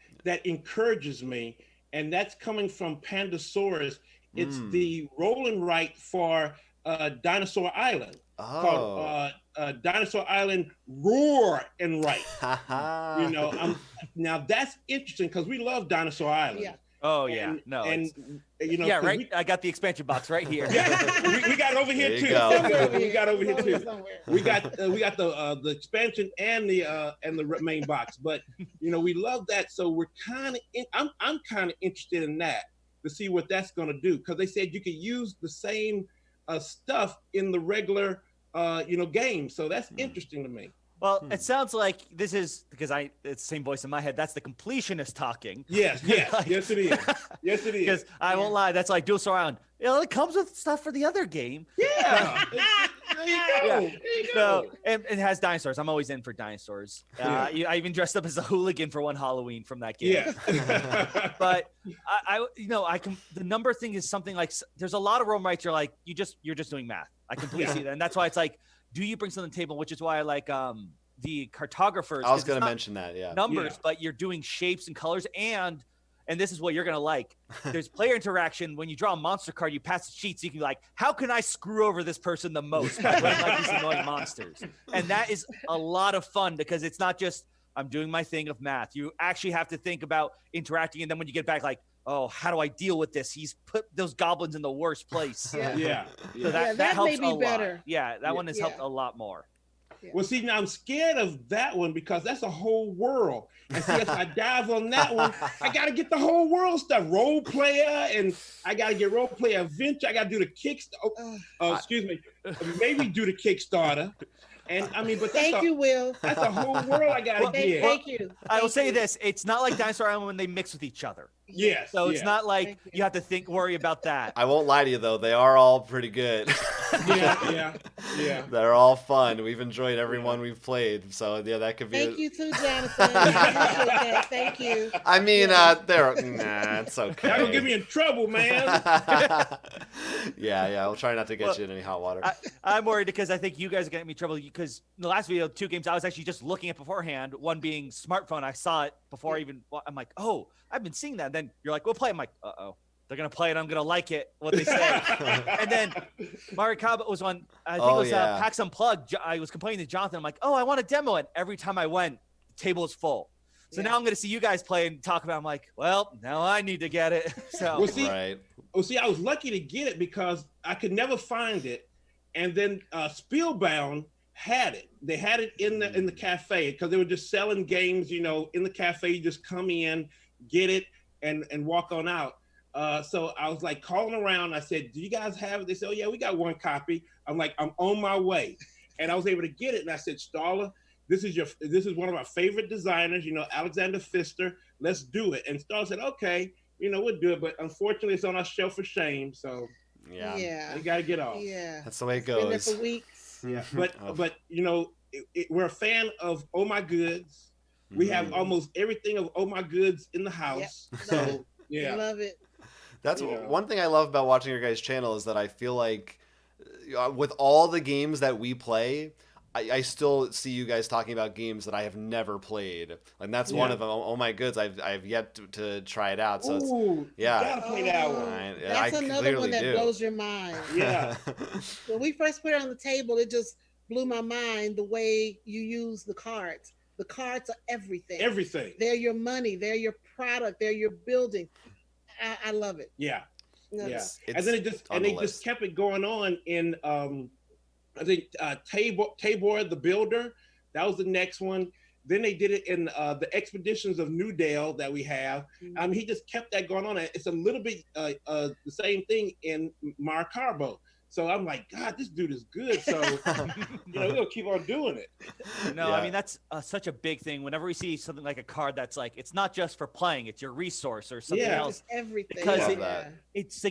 encourages me, and that's coming from Pandasaurus. It's Mm. the roll and write for Dinosaur Island Oh. called Dinosaur Island Roar and Write. Haha. You know, now that's interesting because we love Dinosaur Island. Yeah. Oh yeah. And, No. and it's- you know, yeah. 'cause Right. I got the expansion box right here. we got it over here There you too. go. Somewhere We got over here too. Somewhere. We got the expansion and the main box, but you know we love that, so we're kind of I'm kind of interested in that to see what that's going to do, because they said you could use the same stuff in the regular game, so that's interesting to me. Well, it sounds like this is because it's the same voice in my head. That's the completionist talking. Yes, Like- yes it is, yes it is. Because I won't lie, that's like Dual Star Island. It comes with stuff for the other game. Yeah, there you go. Yeah. There you So go. and it has dinosaurs. I'm always in for dinosaurs. I even dressed up as a hooligan for one Halloween from that game. Yeah, But I can. The number thing is something like there's a lot of roll rights. You're like you're just doing math. I completely see that, and that's why it's like, do you bring something to the table? Which is why I like the cartographers. I was 'cause going it's to not mention that, yeah. numbers, Yeah. but you're doing shapes and colors, and this is what you're gonna like. There's player interaction. When you draw a monster card, you pass the sheets. So you can be like, how can I screw over this person the most by putting like these annoying monsters? And that is a lot of fun because it's not just I'm doing my thing of math. You actually have to think about interacting, and then when you get back, like, oh, how do I deal with this? He's put those goblins in the worst place. Yeah. yeah. So that that helps may be a lot. better. Yeah, that one has helped Yeah. a lot more. Well, see, now I'm scared of that one because that's a whole world. And see, if I dive on that one, I got to get the whole world stuff. Role player, and I got to get role player adventure. I got to do the Kickstarter. Excuse me. Maybe do the Kickstarter. And I mean, but that's Thank you, Will. That's a whole world I got to get. Thank you. I will Thank say you. this: it's not like Dinosaur Island when they mix with each other. Yes. So it's yeah. not like Thank you. you have to worry about that. I won't lie to you though, they are all pretty good. Yeah. They're all fun. We've enjoyed every one we've played. So yeah, that could be Thank you too, Jonathan. I appreciate that. Thank you. I mean, it's okay. Y'all gonna get me in trouble, man. yeah, we'll try not to get you in any hot water. I'm worried because I think you guys are getting me in trouble because in the last video, 2 games I was actually just looking at beforehand. One being smartphone. I saw it before I even. I'm like, oh, I've been seeing that. And then you're like, we'll play. I'm like, uh-oh. They're gonna play it. I'm gonna like it. What they say. And then Mario Kart was on. I think it was PAX Unplugged. I was complaining to Jonathan. I'm like, oh, I want to demo it. Every time I went, the table was full. So Yeah. now I'm going to see you guys play and talk about. I'm like, well, now I need to get it. So Well, see, Right. I was lucky to get it because I could never find it, and then Spielbound had it. They had it in the cafe because they were just selling games. You know, in the cafe, you just come in, get it, and walk on out. So I was like calling around. I said, "Do you guys have it?" They said, "Oh yeah, we got one copy." I'm like, "I'm on my way," and I was able to get it. And I said, "Starla, this is one of my favorite designers. You know, Alexander Pfister. Let's do it." And Starla said, "Okay, you know, we'll do it." But unfortunately, it's on our shelf for shame. So Yeah. Yeah. you got to get off. Yeah. That's the way it Been there goes. for weeks. Yeah, Oh. but you know, we're a fan of Oh My Goods. We have almost everything of Oh My Goods in the house. Yep. So yeah, Love it. That's Yeah. one thing I love about watching your guys' channel is that I feel like with all the games that we play, I still see you guys talking about games that I have never played, and that's one Yeah. of them. Oh my goods, I've yet to try it out. So Ooh, yeah. you gotta play that one. That's I another clearly one that do. blows your mind. Yeah. When we first put it on the table, it just blew my mind the way you use the cards. The cards are everything. Everything. They're your money. They're your product. They're your building. I love it. Yeah. Love Yeah. it. It's And then on they the just list. kept it going on in I think Tabor the Builder. That was the next one. Then they did it in the Expeditions of New Dale that we have. I mean, he just kept that going on. It's a little bit the same thing in Maracaibo. So I'm like, God, this dude is good. So you know, we're gonna keep on doing it. no, Yeah. I mean that's such a big thing. Whenever we see something like a card that's like, it's not just for playing; it's your resource or something Yeah. else. It's everything. Because Love it- that. It's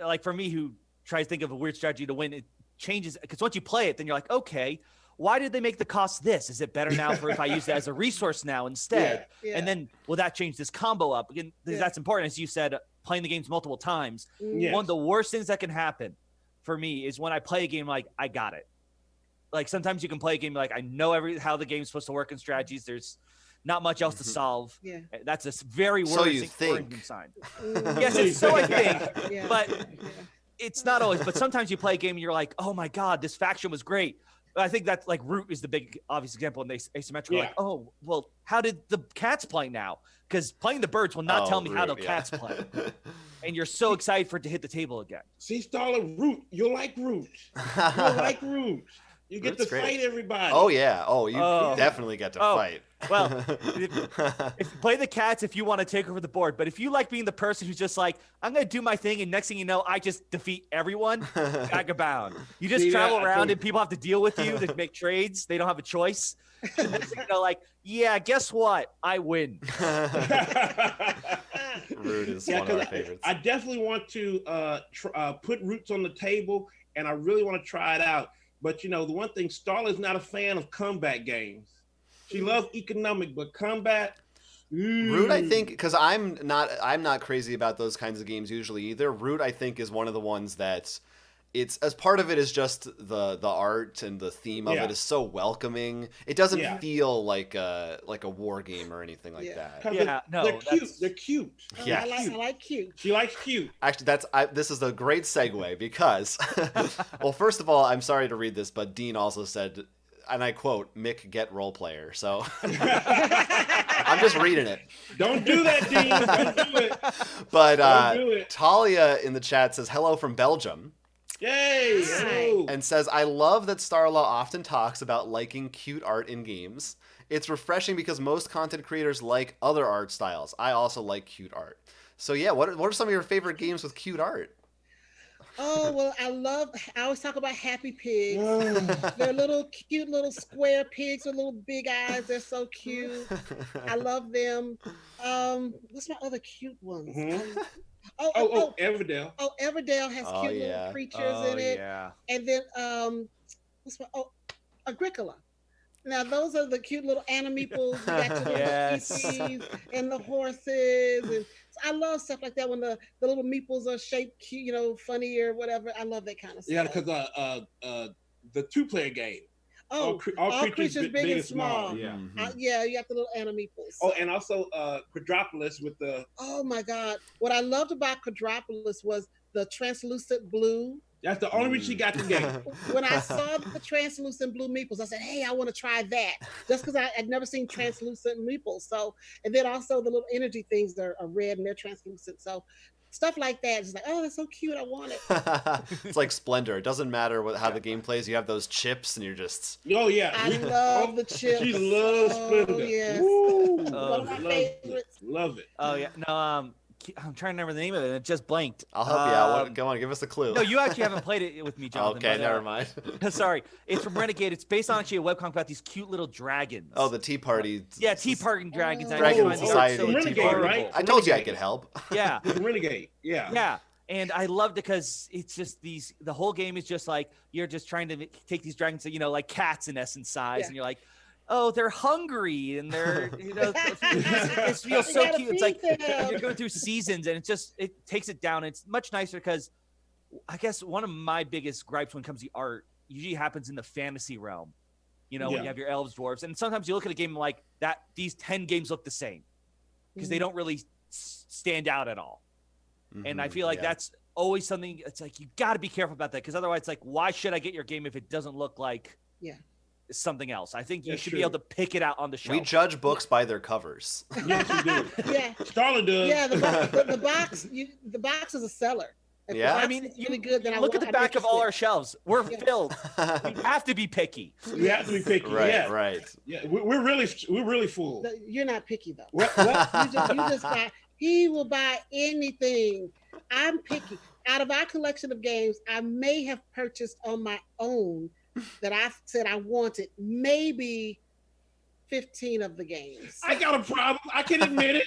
like for me, who tries to think of a weird strategy to win, it changes because once you play it, then you're like, okay, why did they make the cost this? Is it better now for if I use it as a resource now instead? Yeah. And then will that change this combo up? Again, Yeah. that's important, as you said, playing the games multiple times. Yeah. One of the worst things that can happen for me is when I play a game like I got it. Like sometimes you can play a game like I know how the game's supposed to work in strategies. There's not much else to solve. Yeah. That's a very So you worrying think. sign. Mm. Yes, it's so I think, Yeah. but Yeah. it's not always. But sometimes you play a game and you're like, oh my god, this faction was great. But I think that's like Root is the big obvious example in the asymmetrical. Yeah. Like, oh well, how did the cats play now? Because playing the birds will not Oh, tell me how the Root, yeah. cats play, and you're so excited for it to hit the table again. See, Starla, Root. You'll like Root. You'll like Root. You get Root's to great. fight everybody. Oh yeah. Oh, you Oh. definitely get to Oh. fight. Well, if play the cats if you want to take over the board, but if you like being the person who's just like, I'm gonna do my thing, and next thing you know, I just defeat everyone, vagabond. You just See, travel I around think- and people have to deal with you to make trades. They don't have a choice. And next thing you know, like, yeah, guess what? I win. Root is Yeah, one of our 'cause favorites. I definitely want to put Roots on the table, and I really want to try it out. But you know, the one thing, Starla is not a fan of combat games. She loves economic, but combat. Root, I think, because I'm not crazy about those kinds of games usually either. Root, I think, is one of the ones that it's as part of it is just the art and the theme of Yeah. it is so welcoming. It doesn't Yeah. feel like a war game or anything like Yeah. that. 'Cause Yeah, no, they're cute. that's- They're cute. Oh, Yeah. I like cute. She likes cute. Actually, this is a great segue because, well, first of all, I'm sorry to read this, but Dean also said, and I quote, "Mick, get role player." So I'm just reading it. Don't do that, Dean. Don't do it. But Don't do it. Talia in the chat says hello from Belgium Yay! Hi. Hello. and says, "I love that Starla often talks about liking cute art in games. It's refreshing because most content creators like other art styles. I also like cute art." So yeah, what are some of your favorite games with cute art? Oh well, I always talk about Happy Pigs. Oh, They're little cute little square pigs with little big eyes. They're so cute. I love them. What's my other cute ones? Mhm. Oh, Everdale. Everdale has Oh, cute yeah. little creatures Oh in it. yeah. And then what's my Agricola. Now those are the cute little animeeples. You got your little Yes. species and the horses, and so I love stuff like that when the little meeples are shaped cute, you know, funny or whatever. I love that kind of stuff. Yeah, because the two-player game. all creatures big and small. Yeah. Mhm. Yeah, you got the little animeeples. Oh, and also Quadropolis with the Oh my God! What I loved about Quadropolis was the translucent blue That's the only reason she got the game. When I saw the translucent blue meeples, I said, "Hey, I want to try that," just because I'd never seen translucent meeples. So, and then also the little energy things are red and they're translucent. So, stuff like that, just like, oh, that's so cute. I want it. It's like Splendor. It doesn't matter how the game plays. You have those chips, and you're just. Oh yeah, I love the chips. She loves Splendor. Oh, yes. Woo. One of my favorites. Love it. Oh yeah, no. I'm trying to remember the name of it. It just blanked. I'll help you out. Go on, give us a clue. No, you actually haven't played it with me, Jonathan. Okay, but, never mind. Sorry, it's from Renegade. It's based on actually a webcomic about these cute little dragons. Oh, the Tea Party. Yeah, Tea Party dragons. Dragon I find the art Society. so Renegade, adorable. right? I told you I could help. Yeah, Renegade. Yeah. yeah. And I loved it because it's just the whole game is just like, you're just trying to take these dragons, like cats in essence size. Yeah. And you're like, oh, they're hungry. And they're, it feels so cute. It's like you're going through seasons and it takes it down. It's much nicer because I guess one of my biggest gripes when it comes to art usually happens in the fantasy realm, when you have your elves, dwarves. And sometimes you look at a game like that, these 10 games look the same because they don't really stand out at all. And I feel like that's always something. It's like you got to be careful about that because otherwise, it's like, why should I get your game if it doesn't look like something else? I think you should be able to pick it out on the shelf. We judge books by their covers. Yes, you do. Yeah, Starla does. yeah. The box, the box is a seller. If Yeah. the box I mean, is really good. Then look at the I'm back of all interested. our shelves. We're filled. We have to be picky. You have to be picky. Right, right. Yeah, we're really full. You're not picky though. What? You just buy. He will buy anything. I'm picky. Out of our collection of games, I may have purchased on my own that I said I wanted maybe 15 of the games. I got a problem. I can admit it.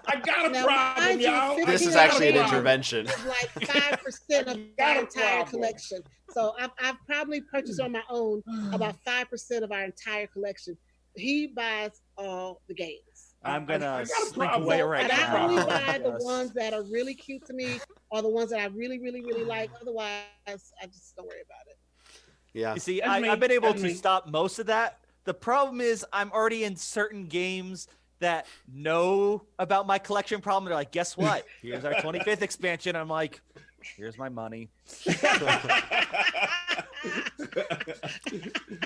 I got a Now, problem, mind you, y'all. 15 This is of actually an the intervention. It's like 5% of Got our a entire problem. collection. So I've probably purchased on my own about 5% of our entire collection. He buys all the games. I'm going I to got a slink problem. away right And I now. only buy the Yes. ones that are really cute to me or the ones that I really, really, really like. Otherwise, I just don't worry about it. Yeah. You see, That's me. I've been able That's to me. stop most of that. The problem is I'm already in certain games that know about my collection problem. They're like, guess what? Here's our 25th expansion. I'm like, here's my money.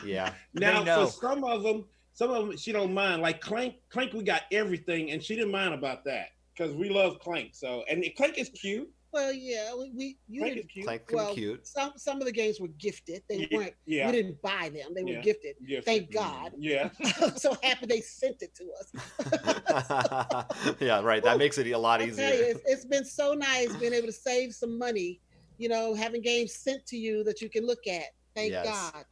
Yeah. Now, They know. for some of them, she don't mind. Like Clank, we got everything, and she didn't mind about that because we love Clank. So, and Clank is cute. Well, yeah, you Clank didn't. is cute. Clank can Well, be cute. some of the games were gifted. They weren't. Yeah. We didn't buy them. They Yeah. were gifted. Yeah. Thank God. Yeah. I'm so happy they sent it to us. Yeah, right. That makes it a lot I tell easier. you, it's been so nice being able to save some money. Having games sent to you that you can look at. Thank Yes. God.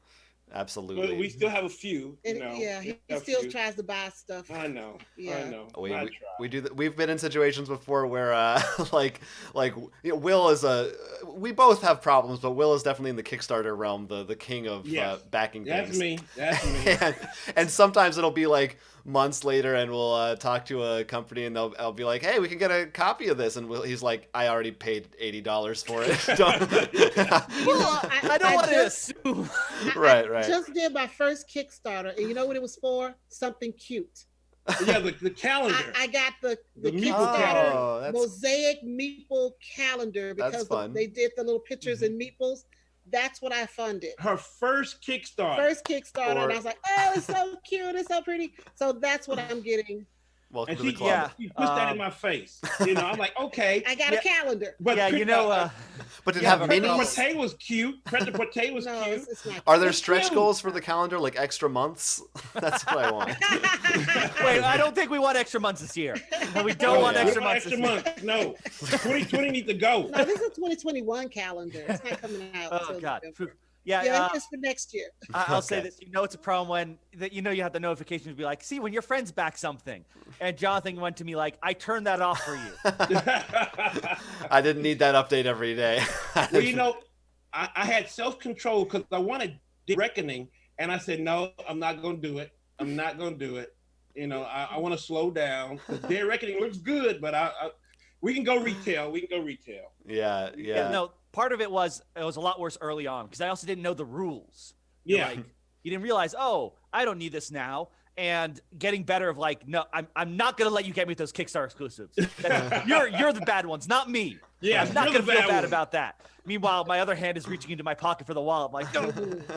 Absolutely. But we still have a few. And You he have a still few. tries to buy stuff. I know. Yeah. I know. We, I we, try. we do. We've been in situations before where, Will is we both have problems, but Will is definitely in the Kickstarter realm, the king of Yes. backing That's things. me. That's me. and sometimes it'll be like months later, and we'll talk to a company, and I'll be like, "Hey, we can get a copy of this," and he's like, "I already paid $80 for it." Well, I don't want to just- assume. Right. I just did my first Kickstarter, and you know what it was for? Something cute. Yeah, the calendar. I got the Meeple Kickstarter Oh, that's mosaic meeple calendar That's because fun. they did the little pictures and meeples. That's what I funded. Her first Kickstarter. First Kickstarter, Or- and I was like, "Oh, it's so cute, it's so pretty." So that's what I'm getting. welcome And to the she, club. she pushed that in my face. I'm like, okay. I got Yeah. a calendar. But Yeah, But did it Yeah, have but minis? Pret was cute. Pret was No, cute. it's not. Are there It's stretch cute. goals for the calendar, like extra months? That's what I want. wait, I don't think we want extra months this year. No, we don't Oh, want yeah. extra We want months this extra year. month. No. 2020 needs to go. No, this is a 2021 calendar. It's not coming out. Oh, until God. November. Yeah, Yeah, it's for next year. I'll say Okay. this. It's a problem when you have the notifications be like, see, when your friends back something. And Jonathan went to me like, I turned that off for you. I didn't need that update every day. Well, I had self-control because I wanted reckoning, and I said, no, I'm not going to do it. I'm not going to do it. I want to slow down. Dead Reckoning looks good, but we can go retail. Yeah. No, part of it was a lot worse early on because I also didn't know the rules. Yeah. Like, you didn't realize, oh, I don't need this now. And getting better of like, no, I'm not gonna let you get me those Kickstarter exclusives. You're the bad ones, not me. Yeah, I'm not another gonna feel bad one. about that. Meanwhile, my other hand is reaching into my pocket for the wallet. I'm like, no,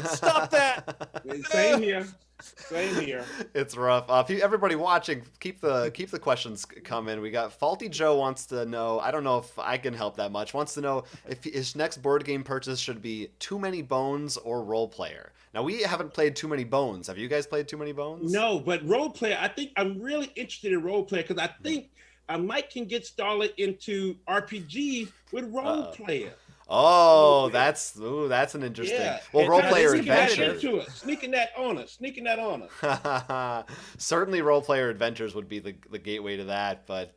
stop that. Same here. Same here. It's rough. Everybody watching, keep the questions coming. We got Faulty Joe wants to know. I don't know if I can help that much. Wants to know if his next board game purchase should be Too Many Bones or Role Player. Now we haven't played Too Many Bones. Have you guys played Too Many Bones? No, but role player. I think I'm really interested in role player because I think I might can get Starla into RPGs with role player. Oh, that's an interesting. Yeah. Well, role kinda player sneaking that adventure. Into it. Sneaking that on us. Certainly, role player adventures would be the gateway to that. But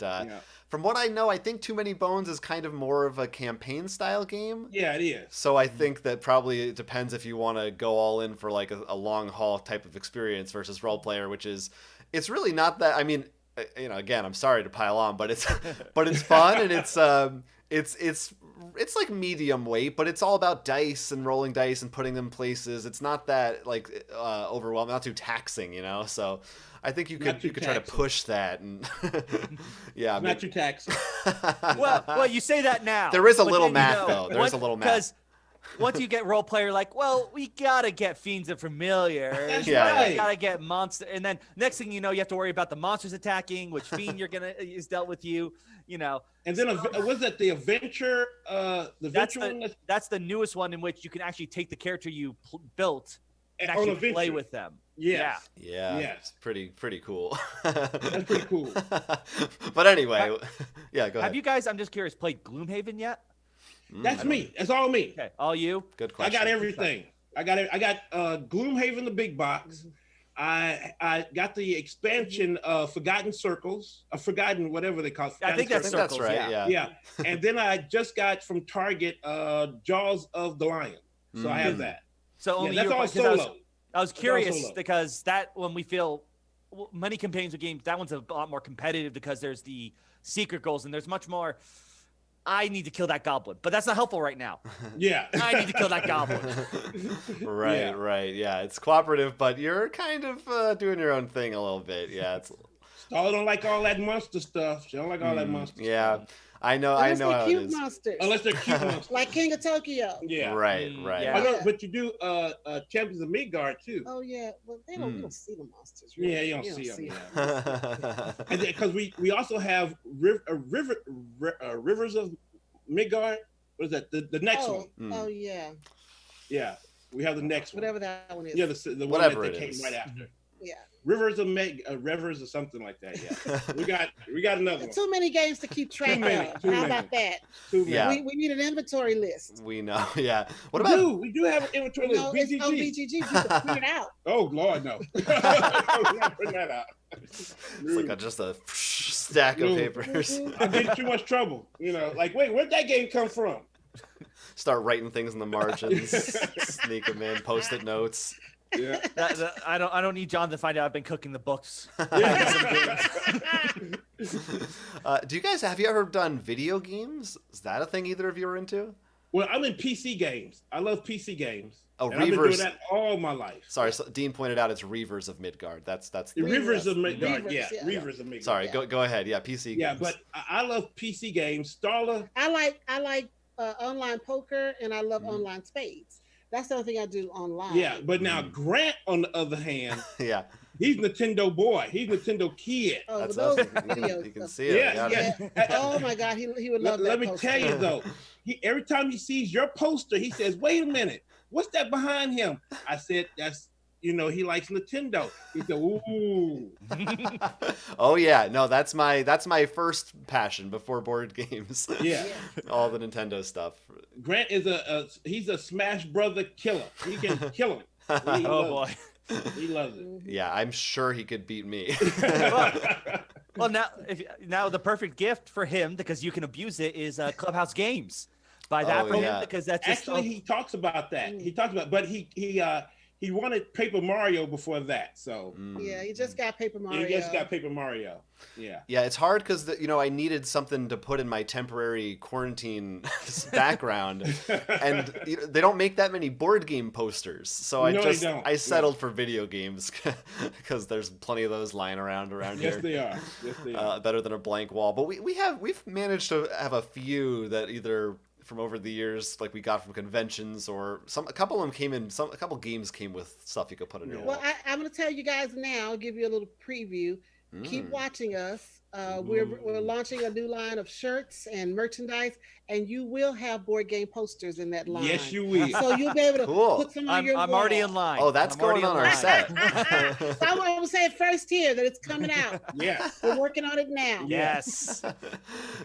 from what I know, I think Too Many Bones is kind of more of a campaign style game. Yeah, it is. So I think that probably it depends if you want to go all in for like a long haul type of experience versus role player, which is it's really not that. I mean, again, I'm sorry to pile on, but it's fun and it's like medium weight, but it's all about dice and rolling dice and putting them places. It's not that like overwhelming, not too taxing, So I think you could try to push that and yeah, not too taxing. Well, you say that now. There is a but little then, math though. There is a little math. Because once you get role player, like, well, we gotta get fiends and familiars. That's right. We gotta get monster, and then next thing you know, you have to worry about the monsters attacking, which fiend is dealt with you. And then was that the adventure? That's the newest one in which you can actually take the character you built and On actually Adventure. play with them. Yeah. Yeah, Yes. it's pretty cool. That's pretty cool. But anyway, yeah, go ahead. Have you guys? I'm just curious. Played Gloomhaven yet? That's me. That's all me. Okay, all you. Good I question. got everything. I got Gloomhaven, the big box. I got the expansion of Forgotten Circles, Forgotten whatever they call it. I think that's That's Circles, right. Yeah. Yeah. And then I just got from Target Jaws of the Lion. So I have that. So only that's you. all 'Cause solo. I was curious solo. because that when we feel many campaigns of games, that one's a lot more competitive because there's the secret goals and there's much more. I need to kill that goblin, but that's not helpful right now. Yeah. I need to kill that goblin. Right. Yeah, it's cooperative, but you're kind of doing your own thing a little bit. Yeah, it's. Starla don't like all that monster stuff. She don't like all that monster Yeah, stuff. I know Unless how they're it cute is. monsters, Unless they're cute monsters. like King of Tokyo. Yeah. Right. Yeah. I know, but you do Champions of Midgard too. Oh yeah, well you don't see the monsters. Really. Yeah, you don't see them. them. And because we also have Rivers of Midgard. What is that? The next one. Oh yeah, Yeah, we have the next one. whatever that one is. Yeah, the one Whatever that it they came is. right after. Yeah. Rivers or something like that. Yeah, we got another one. Too many games to keep track many, of. too How many. about that? Too many. Yeah. We need an inventory list. We know. Yeah. What about? We do have an inventory list. No, it's on BGG. BGG. You can print it out. Oh Lord, no. I'm not putting that out. It's like just a stack of No. papers. I get in too much trouble. Like, wait, where'd that game come from? Start writing things in the margins, sneak them in, post-it notes. Yeah. I don't need John to find out I've been cooking the books. Do you guys have you ever done video games? Is that a thing either of you are into? Well, I'm in PC games. I love PC games. Oh, and I've been doing Reavers. that all my life. Sorry, so Dean pointed out it's Reavers of Midgard. That's The Rivers of Midgard. Reavers, Yeah, yeah. Reavers of Midgard. Sorry, go ahead. Yeah, PC Yeah, games. but I love PC games. Starla. I like online poker and I love online spades. That's the only thing I do online. Yeah, but now Grant, on the other hand, yeah, he's Nintendo boy. He's Nintendo kid. Oh, that's those awesome. videos. You can see it. I got it. Yeah. Oh my God, he would love that. Let me poster. tell you though, every time he sees your poster, he says, "Wait a minute, what's that behind him?" I said, "That's he likes Nintendo." He said, "Ooh." Oh yeah, no, that's my first passion before board games. Yeah. All the Nintendo stuff. Grant is he's a Smash Brother killer. He can kill him. Oh boy. He loves it. Yeah, I'm sure he could beat me. Well, now the perfect gift for him because you can abuse it is Clubhouse Games. Buy that Oh, for yeah. him because that's just Actually, he talks about that. He talks about, but he he wanted Paper Mario before that. So Yeah, he just got Paper Mario. he just got Paper Mario. Yeah. Yeah, it's hard because I needed something to put in my temporary quarantine background, and they don't make that many board game posters, so I settled for video games because there's plenty of those lying around here. Yes, they are. Yes, they are. Better than a blank wall, but we've managed to have a few that either from over the years, like we got from conventions, or a couple of them came in. A couple games came with stuff you could put in your wall. Well, I'm going to tell you guys now. I'll give you a little preview. Keep watching us. We're launching a new line of shirts and merchandise, and you will have board game posters in that line. Yes, you will. So you'll be able to put some on your wall. I'm already in line. Oh, that's going on our set. So I want to say it first here that it's coming out. Yeah. We're working on it now. Yes.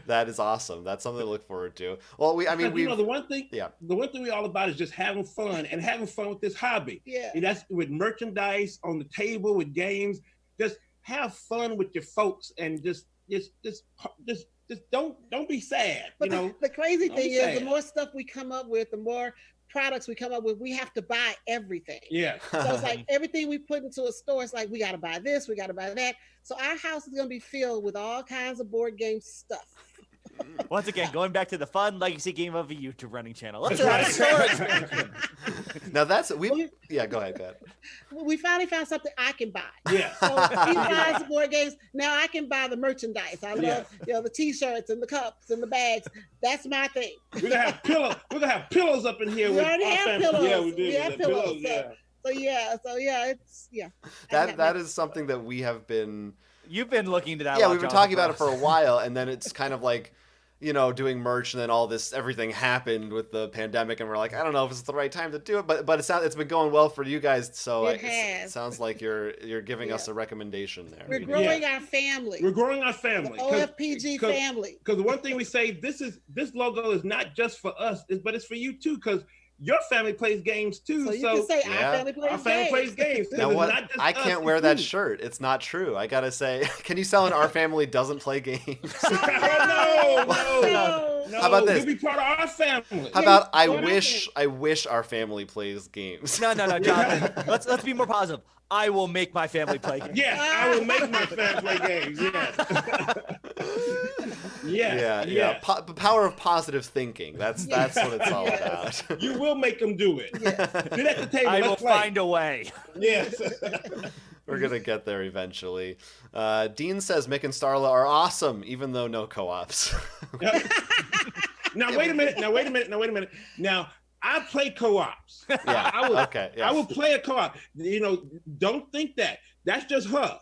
That is awesome. That's something to look forward to. Well, the one thing we all about is just having fun and having fun with this hobby. Yeah. And that's with merchandise on the table, with games. Just have fun with your folks and just don't be sad. But the crazy thing is, sad. the more stuff we come up with, the more products we come up with, we have to buy everything. Yeah. So it's like everything we put into a store, it's like we got to buy this, we got to buy that. So our house is going to be filled with all kinds of board game stuff. Once again, going back to the fun legacy game of a YouTube running channel. Let's That's right. Now go ahead. We finally found something I can buy. Yeah. So he buys the board games. Now I can buy the merchandise. I love the T-shirts and the cups and the bags. That's my thing. We're gonna have pillows. We're gonna have pillows up in here. We already have pillows. Yeah, we did. We have pillows. Yeah. That is something that we have been. You've been looking to that. Yeah, we've been talking about it for a while, and then it's kind of like, doing merch, and then everything happened with the pandemic, and we're like, I don't know if it's the right time to do it, but it's been going well for you guys, so it sounds like you're giving us a recommendation there. We're growing our family. We're growing our family. OFPG family. Because the one thing we say, this logo is not just for us, but it's for you too, because your family plays games too. So you can say our family plays games. Now what? I can't wear that shirt. It's not true. I gotta say, can you sell an "Our family doesn't play games"? No. How about this? You'll be part of our family. How about I wish our family plays games? No, Jonathan. Let's be more positive. I will make my family play games. Yes, I will make my family play games. Yes. Yeah. The power of positive thinking. That's what it's all about. You will make them do it. Yes. Sit at the table. I will find a way. Yes. We're going to get there eventually. Dean says Mick and Starla are awesome, even though no co-ops. Now, wait a minute. Now, I play co-ops. Yeah. I will play a co-op. Don't think that. That's just her.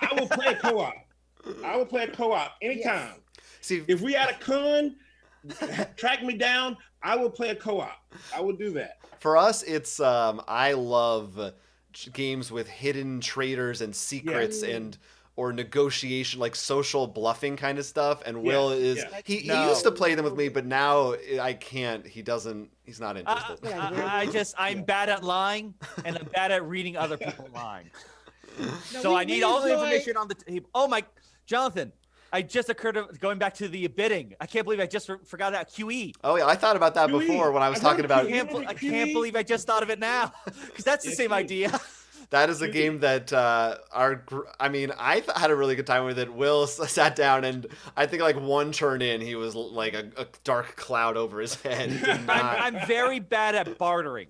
I will play a co-op anytime. Yes. See, if we at a con, track me down, I will play a co-op. I will do that. For us, it's I love games with hidden traders and secrets or negotiation, like social bluffing kind of stuff. And Will he used to play them with me, but now I can't. He's not interested. I'm bad at lying, and I'm bad at reading other people lying. So I need all the information on the table. Oh my, Jonathan. I just occurred to going back to the bidding. I can't believe I just forgot about QE. Oh yeah, I thought about that before when I was talking about. I can't believe I just thought of it now, because that's the same idea. That is a game that I had a really good time with it. Will sat down, and I think like one turn in, he was like a dark cloud over his head. I'm very bad at bartering.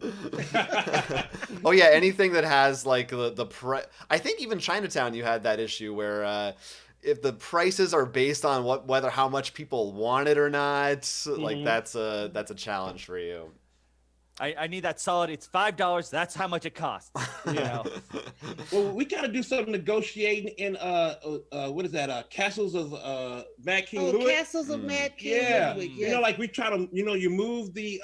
Oh yeah, anything that has like I think even Chinatown, you had that issue where. If the prices are based on how much people want it or not, like that's a challenge for you. I need that solid. It's $5. That's how much it costs. Well, we gotta do some negotiating in what is that? Castles of Mad King Louis. Castles of Mad King Louis. Yeah. Like we try to, you move the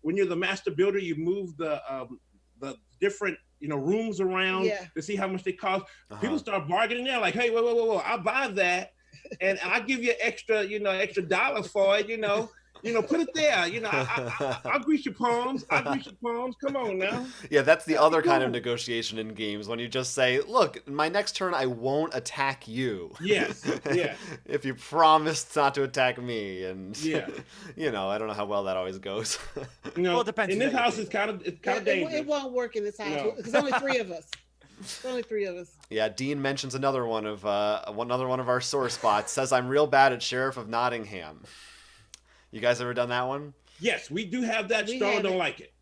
when you're the master builder, you move the different rooms around to see how much they cost. People start bargaining there, like, hey, whoa, I'll buy that, and I'll give you extra dollar for it, Put it there. I'll grease your palms. I'll grease your palms. Come on now. Yeah, that's the other kind of cool. negotiation in games when you just say, "Look, my next turn I won't attack you." Yes. Yeah. If you promised not to attack me, and Yeah. I don't know how well that always goes. Well, it depends In who's this at your house, it's kind of dangerous. It won't work in this house. No. There's only 3 of us. There's only 3 of us. Yeah, Dean mentions another one of our sore spots. Says I'm real bad at Sheriff of Nottingham. You guys ever done that one? Yes, we do have that. We Starla have don't it. like it.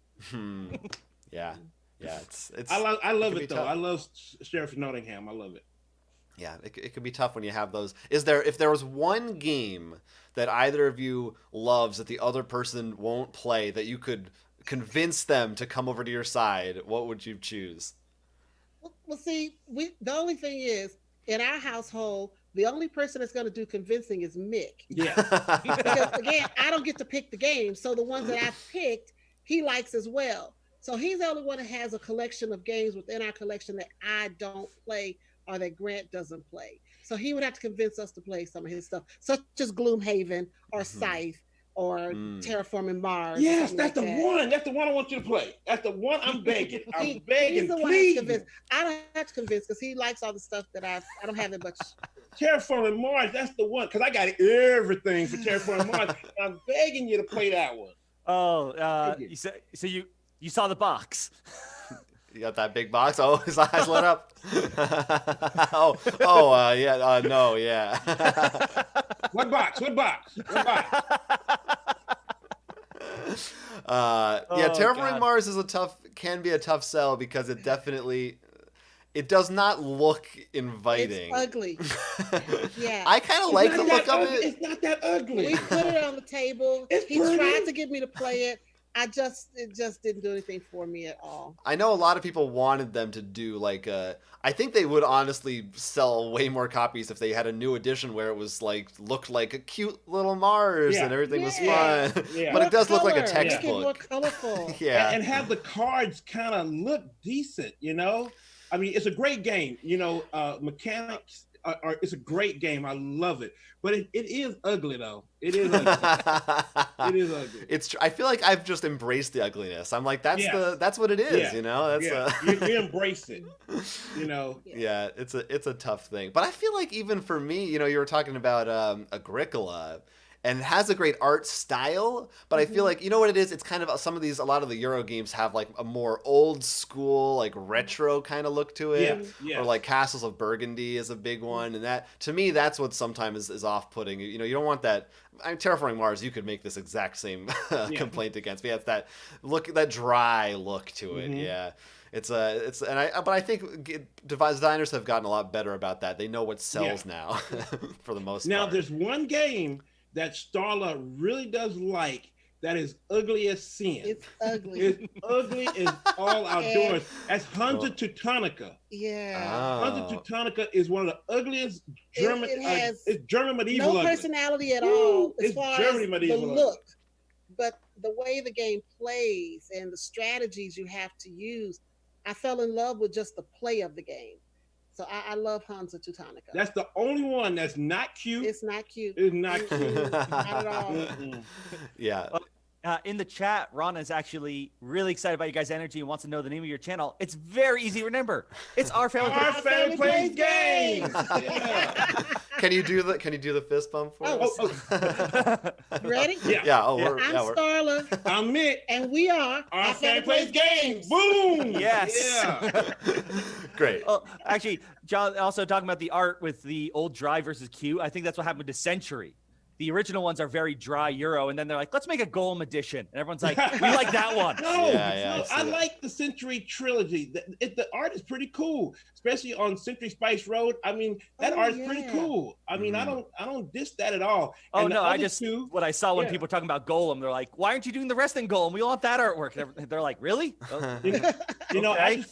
Yeah. It's. I love can be it though. tough. I love Sheriff of Nottingham. I love it. Yeah, it can be tough when you have those. If there was one game that either of you loves that the other person won't play, that you could convince them to come over to your side, what would you choose? Well, see, the only thing is, in our household, the only person that's going to do convincing is Mick. Yeah. Because again, I don't get to pick the game, so the ones that I've picked, he likes as well. So he's the only one that has a collection of games within our collection that I don't play or that Grant doesn't play. So he would have to convince us to play some of his stuff, such as Gloomhaven or Scythe or Terraforming Mars. Yes, that's like the that. one. That's the one I want you to play. That's the one I'm begging. I'm begging, He's the one that's please. convinced. I don't have to convince because he likes all the stuff that I don't have that much. Terraforming Mars, that's the one. Because I got everything for Terraforming Mars. I'm begging you to play that one. Oh, you saw the box. You got that big box? Oh, his eyes lit up. Yeah. No, yeah. What box? What box? What box? Terraforming God. Mars can be a tough sell because it does not look inviting. It's ugly. Yeah. I kind of like the look of it. It's not that ugly. We put it on the table. It's He pretty. tried to get me to play it. It just didn't do anything for me at all. I know a lot of people wanted them to do I think they would honestly sell way more copies if they had a new edition where it was looked like a cute little Mars and everything was Yeah. fun. Yeah. But it does look like a Color. textbook. Make it more colorful. Yeah. And have the cards kind of look decent, I mean, it's a great game. Mechanics it's a great game. I love it. But it is ugly, though. It is ugly. It is ugly. I feel like I've just embraced the ugliness. I'm like, that's what it is, You embrace it, Yeah, it's a tough thing. But I feel like even for me, you were talking about Agricola, and it has a great art style, but I feel like, you know what it is? It's kind of a lot of the Euro games have a more old school, retro kind of look to it. Yeah. Or Castles of Burgundy is a big one. And that, to me, that's what sometimes is off-putting. You don't want that. Terraforming Mars, you could make this exact same complaint against. But yeah, it's that dry look to it. Yeah. But I think designers have gotten a lot better about that. They know what sells now, for the most part. Now, there's one game that Starla really does like that is ugly as sin. It's ugly. It's ugly as all outdoors. That's Hansa Teutonica. Yeah. Hansa Teutonica is one of the ugliest German. It has it's German medieval. no ugly. personality at all as It's far German as medieval the ugly. look, but the way the game plays and the strategies you have to use. I fell in love with just the play of the game. So I love Hansa Teutonica. That's the only one that's not cute. It's not cute. It's not cute. Not at all. Yeah. In the chat, Ron is actually really excited about you guys' energy and wants to know the name of your channel. It's very easy to remember. It's Our Family Our Plays. family plays games. Yeah. Can you do the fist bump for us? You ready? Yeah. Yeah. I'm Starla, I'm Mick. and we are Our family plays games. Boom. Yes. Yeah. Great. Oh, actually, John also talking about the art with the old dry versus Q. I think that's what happened to Century. The original ones are very dry Euro, and then they're like, let's make a Golem edition. And everyone's like, we like that one. No, Yeah, I like the Century trilogy. The art is pretty cool, especially on Century Spice Road. I mean, that art is pretty cool. I mean, I don't diss that at all. Oh, And the no, other what I saw when people were talking about Golem, they're like, why aren't you doing the rest in Golem? We want that artwork. They're like, really? Oh. I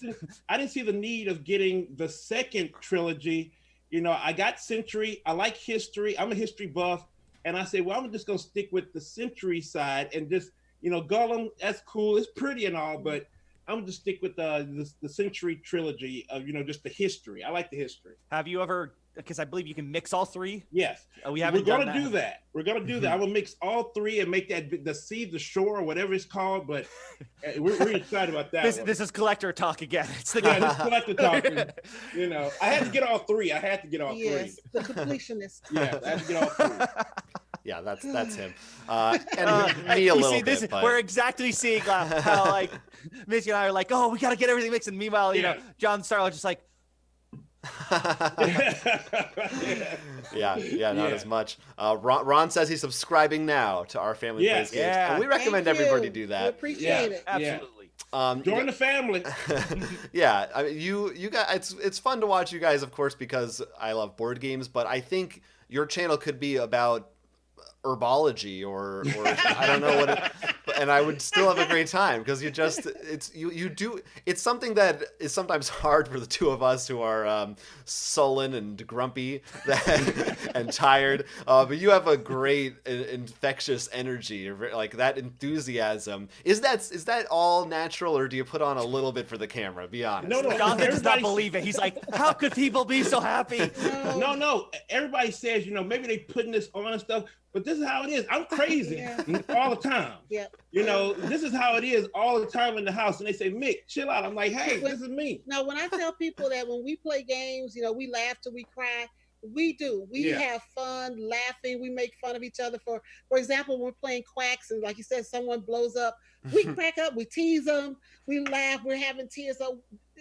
didn't see the need of getting the second trilogy. I got Century. I like history. I'm a history buff. And I said, well, I'm just going to stick with the Century side and just, Gollum, that's cool. It's pretty and all, but I'm going to stick with the Century trilogy of, just the history. I like the history. Have you ever because I believe you can mix all three. Yes, We haven't we're done gonna do that. We're gonna do that. I will mix all three and make that the sea, the shore, or whatever it's called. But we're excited about that. This is collector talk again. It's the this is collector talking. You know, I had to get all three. Yes, the completionist. Yeah, I had to get all three. Yeah, that's him. And me a little bit. But... We're exactly seeing how like Missy and I are like, oh, we got to get everything mixed. And meanwhile, you know, John Starla just like. yeah, not as much. Ron says he's subscribing now to Our Family Plays Games. Yeah. And we recommend everybody do that. We appreciate it. Absolutely. Join the family. Yeah, I mean, you guys, it's fun to watch you guys, of course, because I love board games. But I think your channel could be about herbology or I don't know what it, and I would still have a great time because it's something that is sometimes hard for the two of us who are sullen and grumpy and tired, but you have a great infectious energy, like that enthusiasm. Is that all natural, or do you put on a little bit for the camera? Be honest. No, Jonathan does not believe it. He's like, how could people be so happy? No, everybody says, you know, maybe they putting this on and stuff, but this is how it is. I'm crazy all the time. Yeah. You know, this is how it is all the time in the house. And they say, Mick, chill out. I'm like, hey, this is me. Now, when I tell people that when we play games, you know, we laugh till we cry. We do. We have fun laughing. We make fun of each other. For example, when we're playing Quacks and like you said, someone blows up, we crack up, we tease them, we laugh, we're having tears. So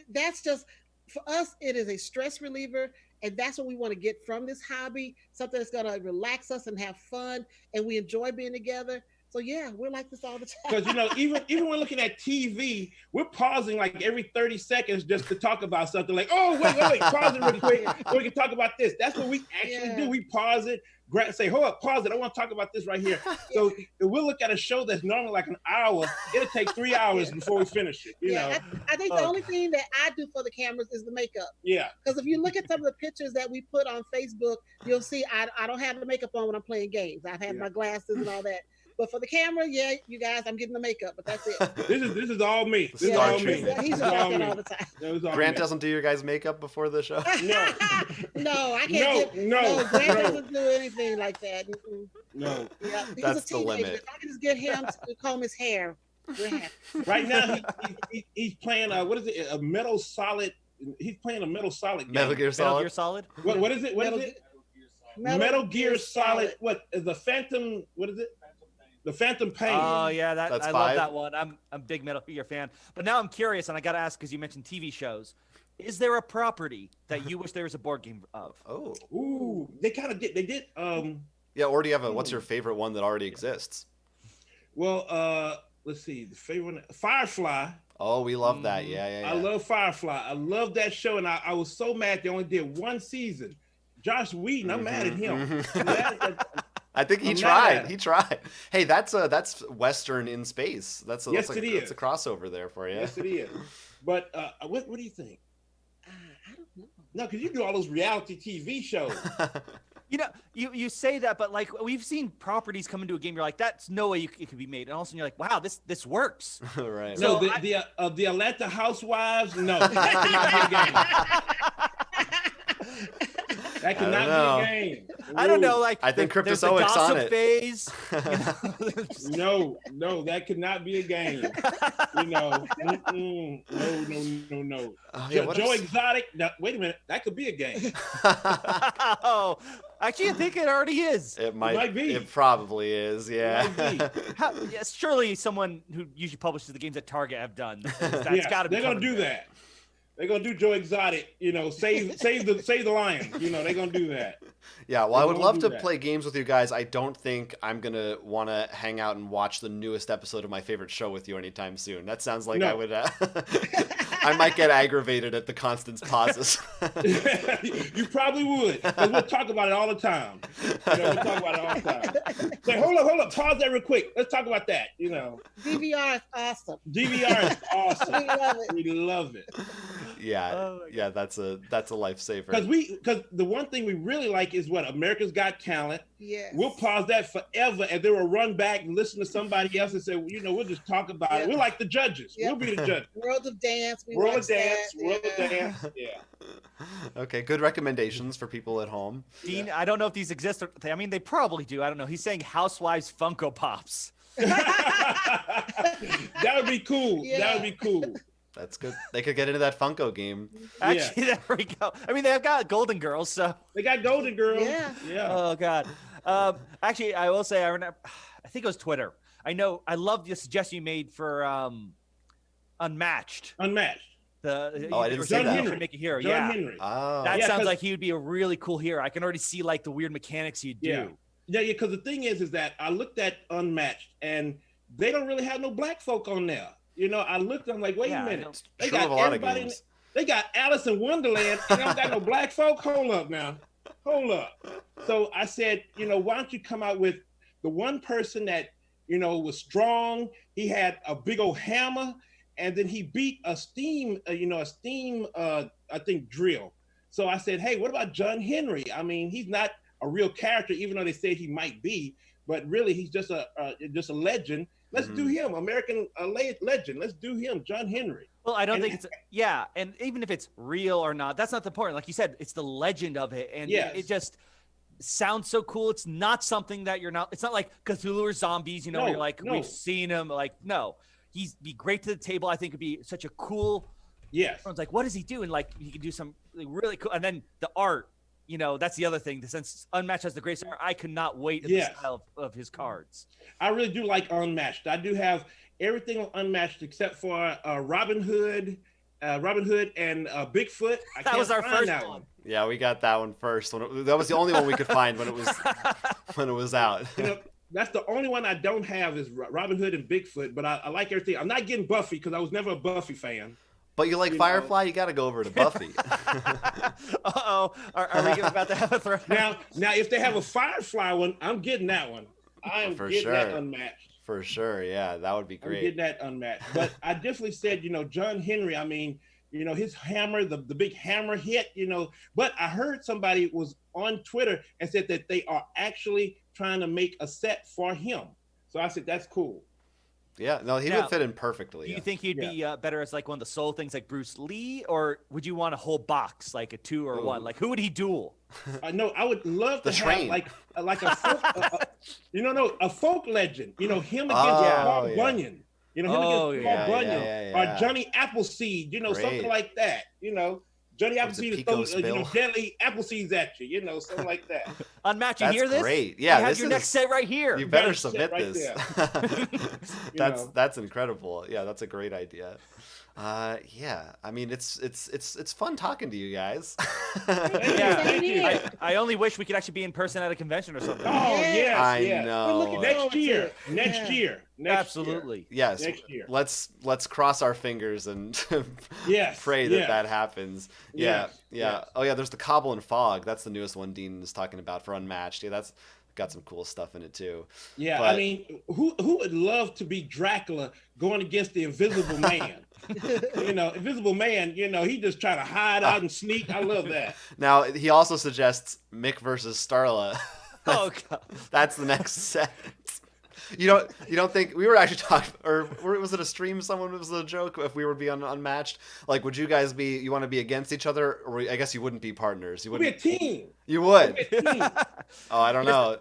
that's just, for us, it is a stress reliever. And that's what we want to get from this hobby, something that's going to relax us and have fun. And we enjoy being together. So yeah, we're like this all the time. Because, you know, even when looking at TV, we're pausing like every 30 seconds just to talk about something. Like, oh, wait, pause it real quick so we can talk about this. That's what we actually do. We pause it, say, hold up, pause it. I want to talk about this right here. So if we'll look at a show that's normally like an hour, it'll take 3 hours before we finish it. You know? I think the only thing that I do for the cameras is the makeup. Yeah. Because if you look at some of the pictures that we put on Facebook, you'll see I don't have the makeup on when I'm playing games. I've had my glasses and all that. But for the camera, you guys, I'm getting the makeup, but that's it. This is all me. This is all me. He's working all the time. Grant doesn't do your guys' makeup before the show? No. No, I can't. No. Grant doesn't do anything like that. No. Yeah, that's the limit. If I can just get him to comb his hair, we're happy. Right now, he's playing what is it? A Metal Solid. He's playing a Metal Solid game. Metal Gear Solid. What is it? What is it? Metal Gear Solid. What is the Phantom? What is it? The Phantom Pain. Oh yeah, that's I 5. love that one. I'm a big Metal Gear fan. But now I'm curious, and I got to ask because you mentioned TV shows. Is there a property that you wish there was a board game of? Oh. Ooh, they kind of did. They did. Yeah, or do you have what's your favorite one that already exists? Well, let's see. The favorite one, Firefly. Oh, we love that. Yeah. I love Firefly. I love that show, and I was so mad they only did 1 season. Josh Whedon, I'm mad at him. I think he tried. He tried. Hey, that's Western in space. That's a crossover there for you. Yes, it is. But what do you think? I don't know. No, because you do all those reality TV shows. You know, you say that, but like we've seen properties come into a game. You're like, that's no way it could be made, and all of a sudden you're like, wow, this works. Right. So the Atlanta Housewives, no, that cannot be a game. That cannot be a game. I don't know. Like I think there's the Cryptozoic's on gossip it. phase. No, that could not be a game. You know, no. Joe Exotic. Now, wait a minute, that could be a game. Oh, actually, I think it already is. It might be. It probably is. Yeah. Yes, surely someone who usually publishes the games at Target have done. That's got to be. They're gonna do that. They're gonna do Joe Exotic, you know, save the lion. You know, they're gonna do that. Yeah, well, I would love to play games with you guys. I don't think I'm gonna want to hang out and watch the newest episode of my favorite show with you anytime soon. That sounds like I would. I might get aggravated at the constant pauses. You probably would, because we'll talk about it all the time. You know, we'll talk about it all the time. Say, hold up, pause that real quick. Let's talk about that. You know, DVR is awesome. DVR is awesome. We love it. We love it. Yeah, Oh my yeah, that's a lifesaver. Because the one thing we really like is what America's Got Talent. Yes. We'll pause that forever, and then we'll run back and listen to somebody else and say, well, we'll just talk about it. We're like the judges. Yep. We'll be the judges. World of Dance. World of Dance. Yeah. Okay, good recommendations for people at home. Dean, I don't know if these exist. I mean, they probably do. I don't know. He's saying Housewives Funko Pops. That would be cool. Yeah. That would be cool. That's good. They could get into that Funko game. Actually, there we go. I mean, they've got Golden Girls, so. They got Golden Girls. Yeah. Oh God. Actually, I will say I remember. I think it was Twitter. I know. I love the suggestion you made for Unmatched. Unmatched. I didn't see John that. Henry. Make a hero. John Yeah. Henry. Oh. That Yeah, sounds 'cause- like he would be a really cool hero. I can already see like the weird mechanics he'd do. Yeah, because the thing is that I looked at Unmatched and they don't really have no black folk on there. I looked, I'm like, wait Yeah, a I minute. don't- They True got of a lot of everybody in games. They got Alice in Wonderland and they don't got no black folk. Hold up now. Hold up. So I said, why don't you come out with the one person that, was strong. He had a big old hammer, and then he beat a steam, I think, drill. So I said, hey, what about John Henry? I mean, he's not a real character, even though they say he might be, but really he's just a legend. Let's do him, American legend. Let's do him, John Henry. Well, I don't think it's and even if it's real or not, that's not the point. Like you said, it's the legend of it, and Yes. it just sounds so cool. It's not something that you're not. It's not like Cthulhu or zombies. No, you're like no. we've seen him. Like no, he's be great to the table. I think it'd be such a cool. Yes. Everyone's like, what does he do? And like he can do some really cool. And then the art. That's the other thing. Since Unmatched has the greatest art, I could not wait at Yes. the style of his cards. I really do like Unmatched. I do have everything on Unmatched except for Robin Hood and Bigfoot. That was our find first that one. Yeah, we got that one first. That was the only one we could find when it was out. That's the only one I don't have is Robin Hood and Bigfoot, but I like everything. I'm not getting Buffy because I was never a Buffy fan. But you like Firefly, you got to go over to Buffy. Uh-oh. Are we about to have a throw? Now, if they have a Firefly one, I'm getting that one. I am For getting sure. that Unmatched. For sure, yeah, that would be I'm great. getting that Unmatched. But I definitely said, John Henry, I mean, his hammer, the big hammer hit, but I heard somebody was on Twitter and said that they are actually trying to make a set for him. So I said, that's cool. Yeah, no, he Now, would fit in perfectly. Do you Yeah. think he'd be better as like one of the soul things like Bruce Lee, or would you want a whole box, like a 2 or 1? Like who would he duel? No, I would love to The Train. have like a folk, a folk legend. Him against Paul yeah. Bunyan. Him Oh, against yeah, Paul Bunyan yeah. or Johnny Appleseed. Great. Something like that. Johnny What's it, Appleseed is Pico throwing Spill? deadly apple seeds at you. Something like that. Unmatched, you That's hear this? great. Yeah, you have this your is- next set right here. You better better sit submit right this. That's incredible. Yeah, that's a great idea. Yeah, I mean it's fun talking to you guys. Yeah, Thank you. I only wish we could actually be in person at a convention or something. Oh yes, I yes. know. We're looking Next forward to year. it. Next Yeah. year. Absolutely. Yes. Next year. Let's cross our fingers and Yes. pray that happens. Yeah. Yes, Yeah. yes. Oh yeah, there's the Cobble and Fog. That's the newest one Dean is talking about for Unmatched. Yeah, that's got some cool stuff in it too. Yeah, But- I mean, who would love to be Dracula going against the Invisible Man? Invisible Man, he just try to hide out and sneak. I love that. Now he also suggests Mick versus Starla. Oh God. That's the next set. You don't think we were actually talking, or was it a stream? Someone was a joke. If we would be Unmatched, like, would you guys be? You want to be against each other, or I guess you wouldn't be partners. You We'll be wouldn't. a team. You would. We'll be a team. Oh, I don't know.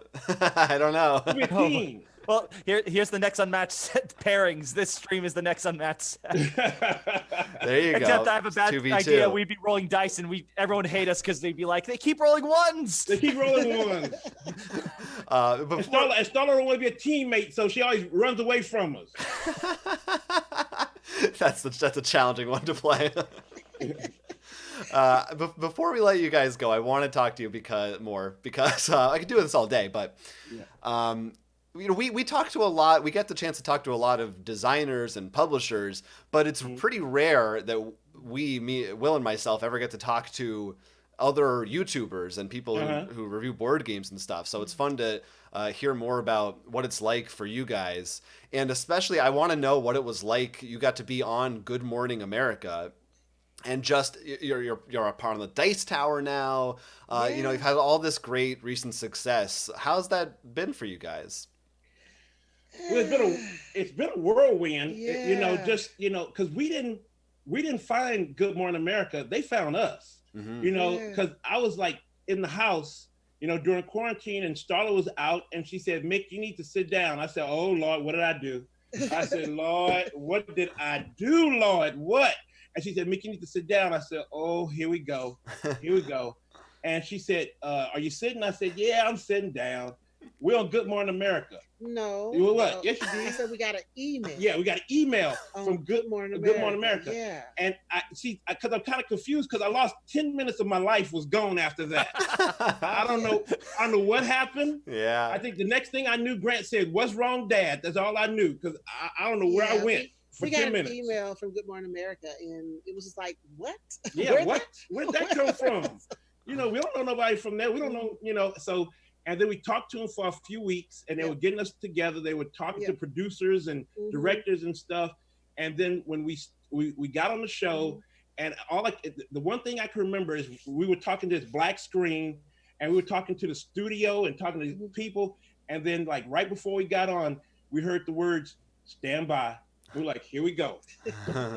I don't know. We'll be a team. Well, here's the next Unmatched set pairings. This stream is the next Unmatched set. There you go. Except I have a bad 2v2. idea. We'd be rolling dice, and everyone would hate us because they'd be like, they keep rolling ones. They keep rolling ones. Before, And Starla don't want to be a teammate, so she always runs away from us. that's a challenging one to play. Before we let you guys go, I want to talk to you because I could do this all day, but we talk to a lot. We get the chance to talk to a lot of designers and publishers, but it's pretty rare that Will and myself ever get to talk to other YouTubers and people who review board games and stuff. So it's fun to hear more about what it's like for you guys. And especially, I want to know what it was like. You got to be on Good Morning America. and just you're a part of the Dice Tower now. You know, you've had all this great recent success. How's that been for you guys? Well, it's been a whirlwind. Yeah. You know, just because we didn't find Good Morning America. They found us. Mm-hmm. You know, because I was like in the house, you know, during quarantine, and Starla was out, and she said, "Mick, you need to sit down." I said, "Oh Lord, what did I do?" I said, "Lord, what did I do, Lord? What?" And she said, "Mick, you need to sit down." I said, "Oh, here we go. Here we go." And she said, "Are you sitting?" I said, "Yeah, I'm sitting down. We're on Good Morning America." No. You know what? No. Yes, you did. I said we got an email. Yeah, we got an email from Good Morning America. Good Morning America. Yeah. And because I'm kind of confused because I lost 10 minutes of my life was gone after that. I don't know what happened. Yeah. I think the next thing I knew, Grant said, "What's wrong, Dad?" That's all I knew because I don't know where I went for 10 minutes. We got an email from Good Morning America, and it was just like, what? Yeah, where'd that come from? You know, we don't know nobody from there. We don't know, you know, so. And then we talked to them for a few weeks, and they were getting us together. They were talking to producers and directors and stuff. And then when we got on the show, and the one thing I can remember is we were talking to this black screen, and we were talking to the studio and talking to people. And then like right before we got on, we heard the words "stand by." We're like, "Here we go,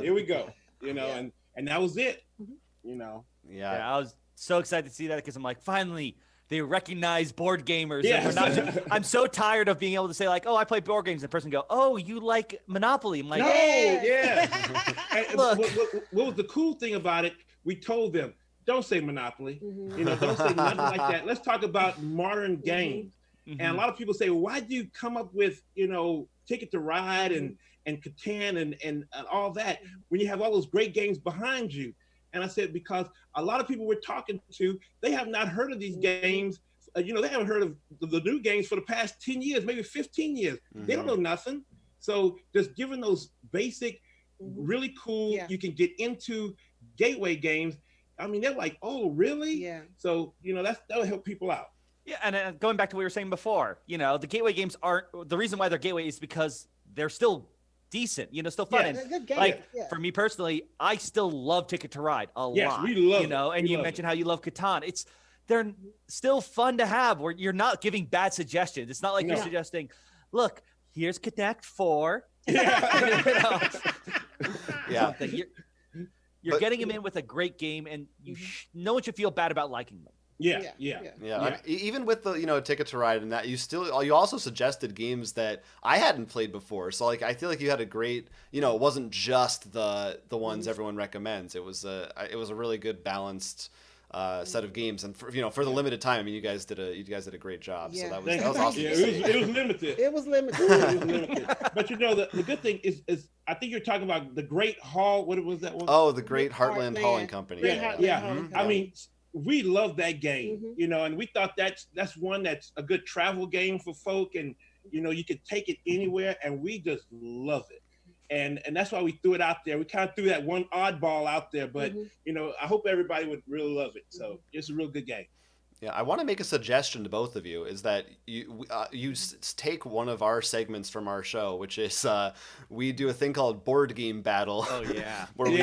here we go," you know. And that was it, you know. Yeah, I was so excited to see that because I'm like, finally. They recognize board gamers. Yes. I'm so tired of being able to say like, "Oh, I play board games," and the person go, "Oh, you like Monopoly?" I'm like, "No, yeah." Look, what was the cool thing about it? We told them, "Don't say Monopoly. You know, don't say nothing like that. Let's talk about modern games." And a lot of people say, "Well, why do you come up with, you know, Ticket to Ride and Catan and all that when you have all those great games behind you?" And I said, because a lot of people we're talking to, they have not heard of these games. You know, they haven't heard of the new games for the past 10 years, maybe 15 years. They don't know nothing. So just giving those basic, really cool, you can get into gateway games. I mean, they're like, "Oh, really?" Yeah. So, you know, that'll help people out. Yeah, and going back to what we were saying before, you know, the gateway games aren't the reason why they're gateway is because they're still decent, you know, still fun. Yeah, and like for me personally, I still love Ticket to Ride a lot. Yes, we love you know, it. and you mentioned how you love Catan. They're still fun to have where you're not giving bad suggestions. It's not like you're suggesting, "Look, here's Connect 4." Yeah. You're getting them in with a great game, and no one should feel bad about liking them. I mean, even with the, you know, Ticket to Ride and that, you also suggested games that I hadn't played before. So like, I feel like you had a great, you know, it wasn't just the ones everyone recommends. It was a really good balanced set of games, and for the limited time, I mean, you guys did a great job. So that was awesome. Yeah, it was limited. It was limited. But you know, the good thing is I think you're talking about the Great Hall. What was that one? Oh, the Great Heartland Hauling Company. I mean, we love that game, you know, and we thought that's one that's a good travel game for folk, and you know, you could take it anywhere, and we just love it. And that's why we threw it out there. We kind of threw that one oddball out there, but you know, I hope everybody would really love it. So it's a real good game. Yeah, I want to make a suggestion to both of you, is that you take one of our segments from our show, which is we do a thing called Board Game Battle. Oh, yeah. Where we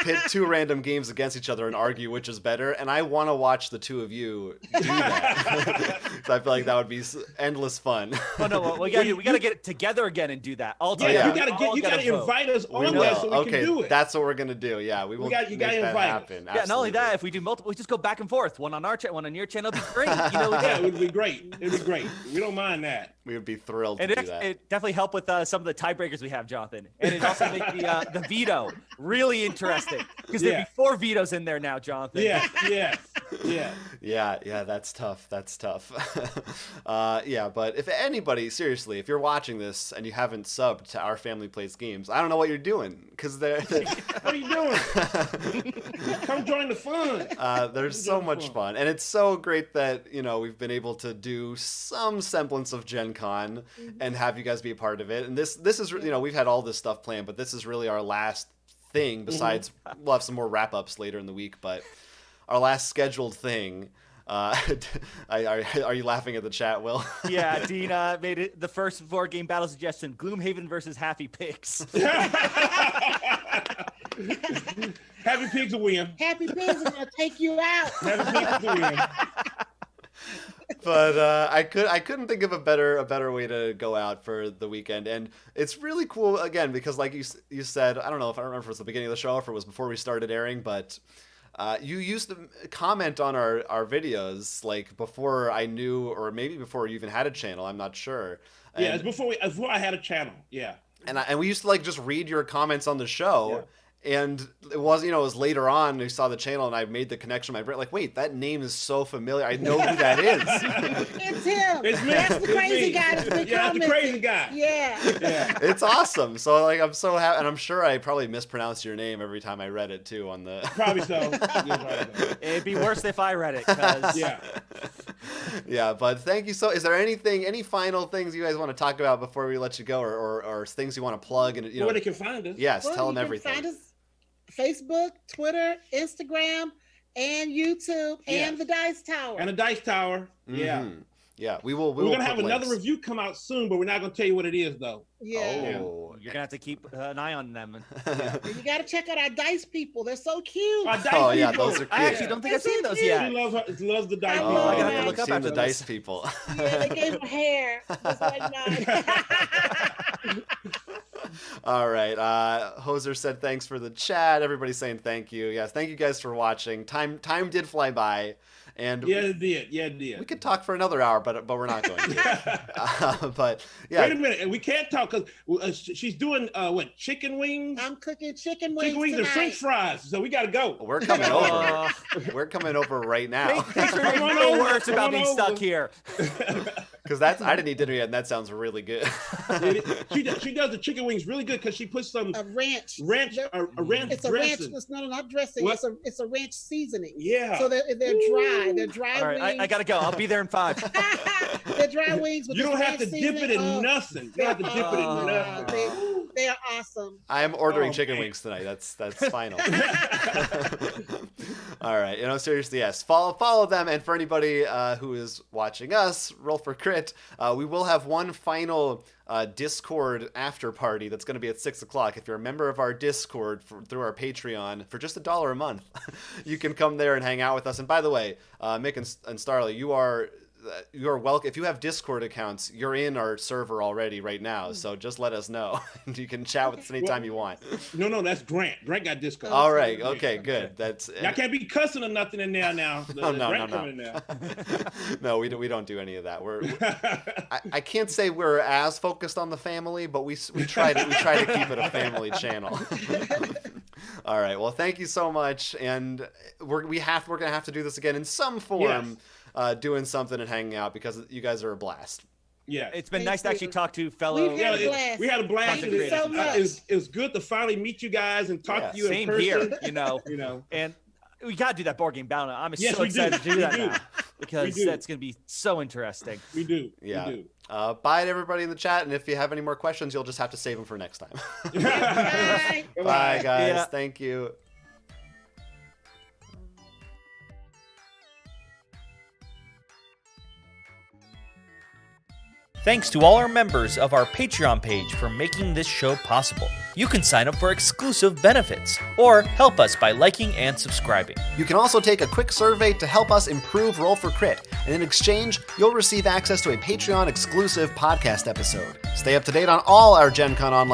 pit two random games against each other and argue which is better. And I want to watch the two of you do that. So I feel like that would be endless fun. Oh, no, we got to get it together again and do that. All together. Yeah, you got to invite us on there so we can do it. That's what we're going to do. Yeah, we will. You got to invite us. Yeah, not only that, if we do multiple, we just go back and forth. One on our channel, one on your channel. It'd be great. You know, it would be great. It'd be great. We don't mind that. We would be thrilled to do that. It definitely helped with some of the tiebreakers we have, Jonathan. And it also makes the veto really interesting because there'd be 4 vetoes in there now, Jonathan. Yeah. That's tough. But if anybody, seriously, if you're watching this and you haven't subbed to Our Family Plays Games, I don't know what you're doing, because they're. What are you doing? Come join the fun. There's so much fun, and it's so great that, you know, we've been able to do some semblance of Gen Con and have you guys be a part of it. And this is, you know, we've had all this stuff planned, but this is really our last thing. Besides, we'll have some more wrap ups later in the week, but our last scheduled thing. Are you laughing at the chat, Will? Yeah, Dean made it the first board game battle suggestion: Gloomhaven versus Happy Picks. Happy pigs will win. Happy pigs are gonna take you out. Happy pigs will win. But I couldn't think of a better way to go out for the weekend, and it's really cool again because like you said, I don't know if I remember if it was the beginning of the show or if it was before we started airing, but you used to comment on our videos like before I knew, or maybe before you even had a channel. I'm not sure. Yeah, it's before I had a channel. Yeah. And we used to like just read your comments on the show. Yeah. And it was, it was later on we saw the channel and I made the connection in my brain, like, wait, that name is so familiar. I know who that is. It's him. It's me. That's the It's crazy me. guy. That's the crazy guy. Yeah. It's awesome. So like, I'm so happy, and I'm sure I probably mispronounced your name every time I read it too on the. Probably so. It'd be worse if I read it. 'Cause... Yeah. Yeah, but thank you. So, is there any final things you guys want to talk about before we let you go, or things you want to plug? And where they can find us? Yes, well, tell them you can everything. Find us Facebook, Twitter, Instagram, and YouTube, and the Dice Tower. And the Dice Tower. Yeah. Mm-hmm. Yeah, we're gonna have another review come out soon, but we're not gonna tell you what it is though. Yeah. Oh, you're gonna have to keep an eye on them. Yeah. You gotta check out our dice people. They're so cute. Our dice people. Yeah, those are cute. I actually don't think I've seen those yet. She loves the dice Oh, people. I I gotta have look up seen after the this. dice people. Yeah, they gave her hair just like mine. All right. Hoser said thanks for the chat. Everybody's saying thank you. Yes, thank you guys for watching. Time did fly by, and yeah, it did. Yeah, it did. We could talk for another hour, but we're not going to. But yeah. Wait a minute, we can't talk because she's doing what? Chicken wings. I'm cooking chicken wings. Chicken wings tonight. and French fries. So we gotta go. We're coming over. We're coming over right now. Thanks for making me worse about being stuck here. Because I didn't eat dinner yet, and that sounds really good. She does the chicken wings really good because she puts some ranch. A ranch. It's a ranch. dressing. It's not dressing. What? It's a ranch seasoning. Yeah. So they're dry. They're dry All right, wings. I gotta go. I'll be there in 5. They're dry wings. With You this don't have ranch to dip it seasoning. in nothing. You don't have to dip it in nothing. They are awesome. I'm ordering chicken wings tonight. That's final. All right. Seriously, yes. Follow them. And for anybody who is watching us, Roll for Crit, we will have one final Discord after party that's going to be at 6 o'clock. If you're a member of our Discord through our Patreon for just $1 a month, you can come there and hang out with us. And by the way, Mick and Starla, you are welcome. If you have Discord accounts, you're in our server already right now. So just let us know. You can chat with us anytime you want. No, that's Grant. Grant got Discord. All right. Okay, good. That's. I can't be cussing or nothing in there now. No. In there. No, we don't do any of that. I can't say we're as focused on the family, but we try to keep it a family channel. All right. Well, thank you so much, and we're gonna have to do this again in some form. Yes. Doing something and hanging out because you guys are a blast. Yeah, it's been nice to actually talk to fellow. We had a blast. We had a blast. Thank you so much. It was good to finally meet you guys and talk to you Same in person. here, and we got to do that board game battle. I'm Yes, so excited to do that now because do. that's going to be so interesting. We do. Yeah. We do. Bye to everybody in the chat, and if you have any more questions, you'll just have to save them for next time. Bye. Bye, guys. Yeah. Thank you. Thanks to all our members of our Patreon page for making this show possible. You can sign up for exclusive benefits or help us by liking and subscribing. You can also take a quick survey to help us improve Roll for Crit, and in exchange, you'll receive access to a Patreon exclusive podcast episode. Stay up to date on all our Gen Con Online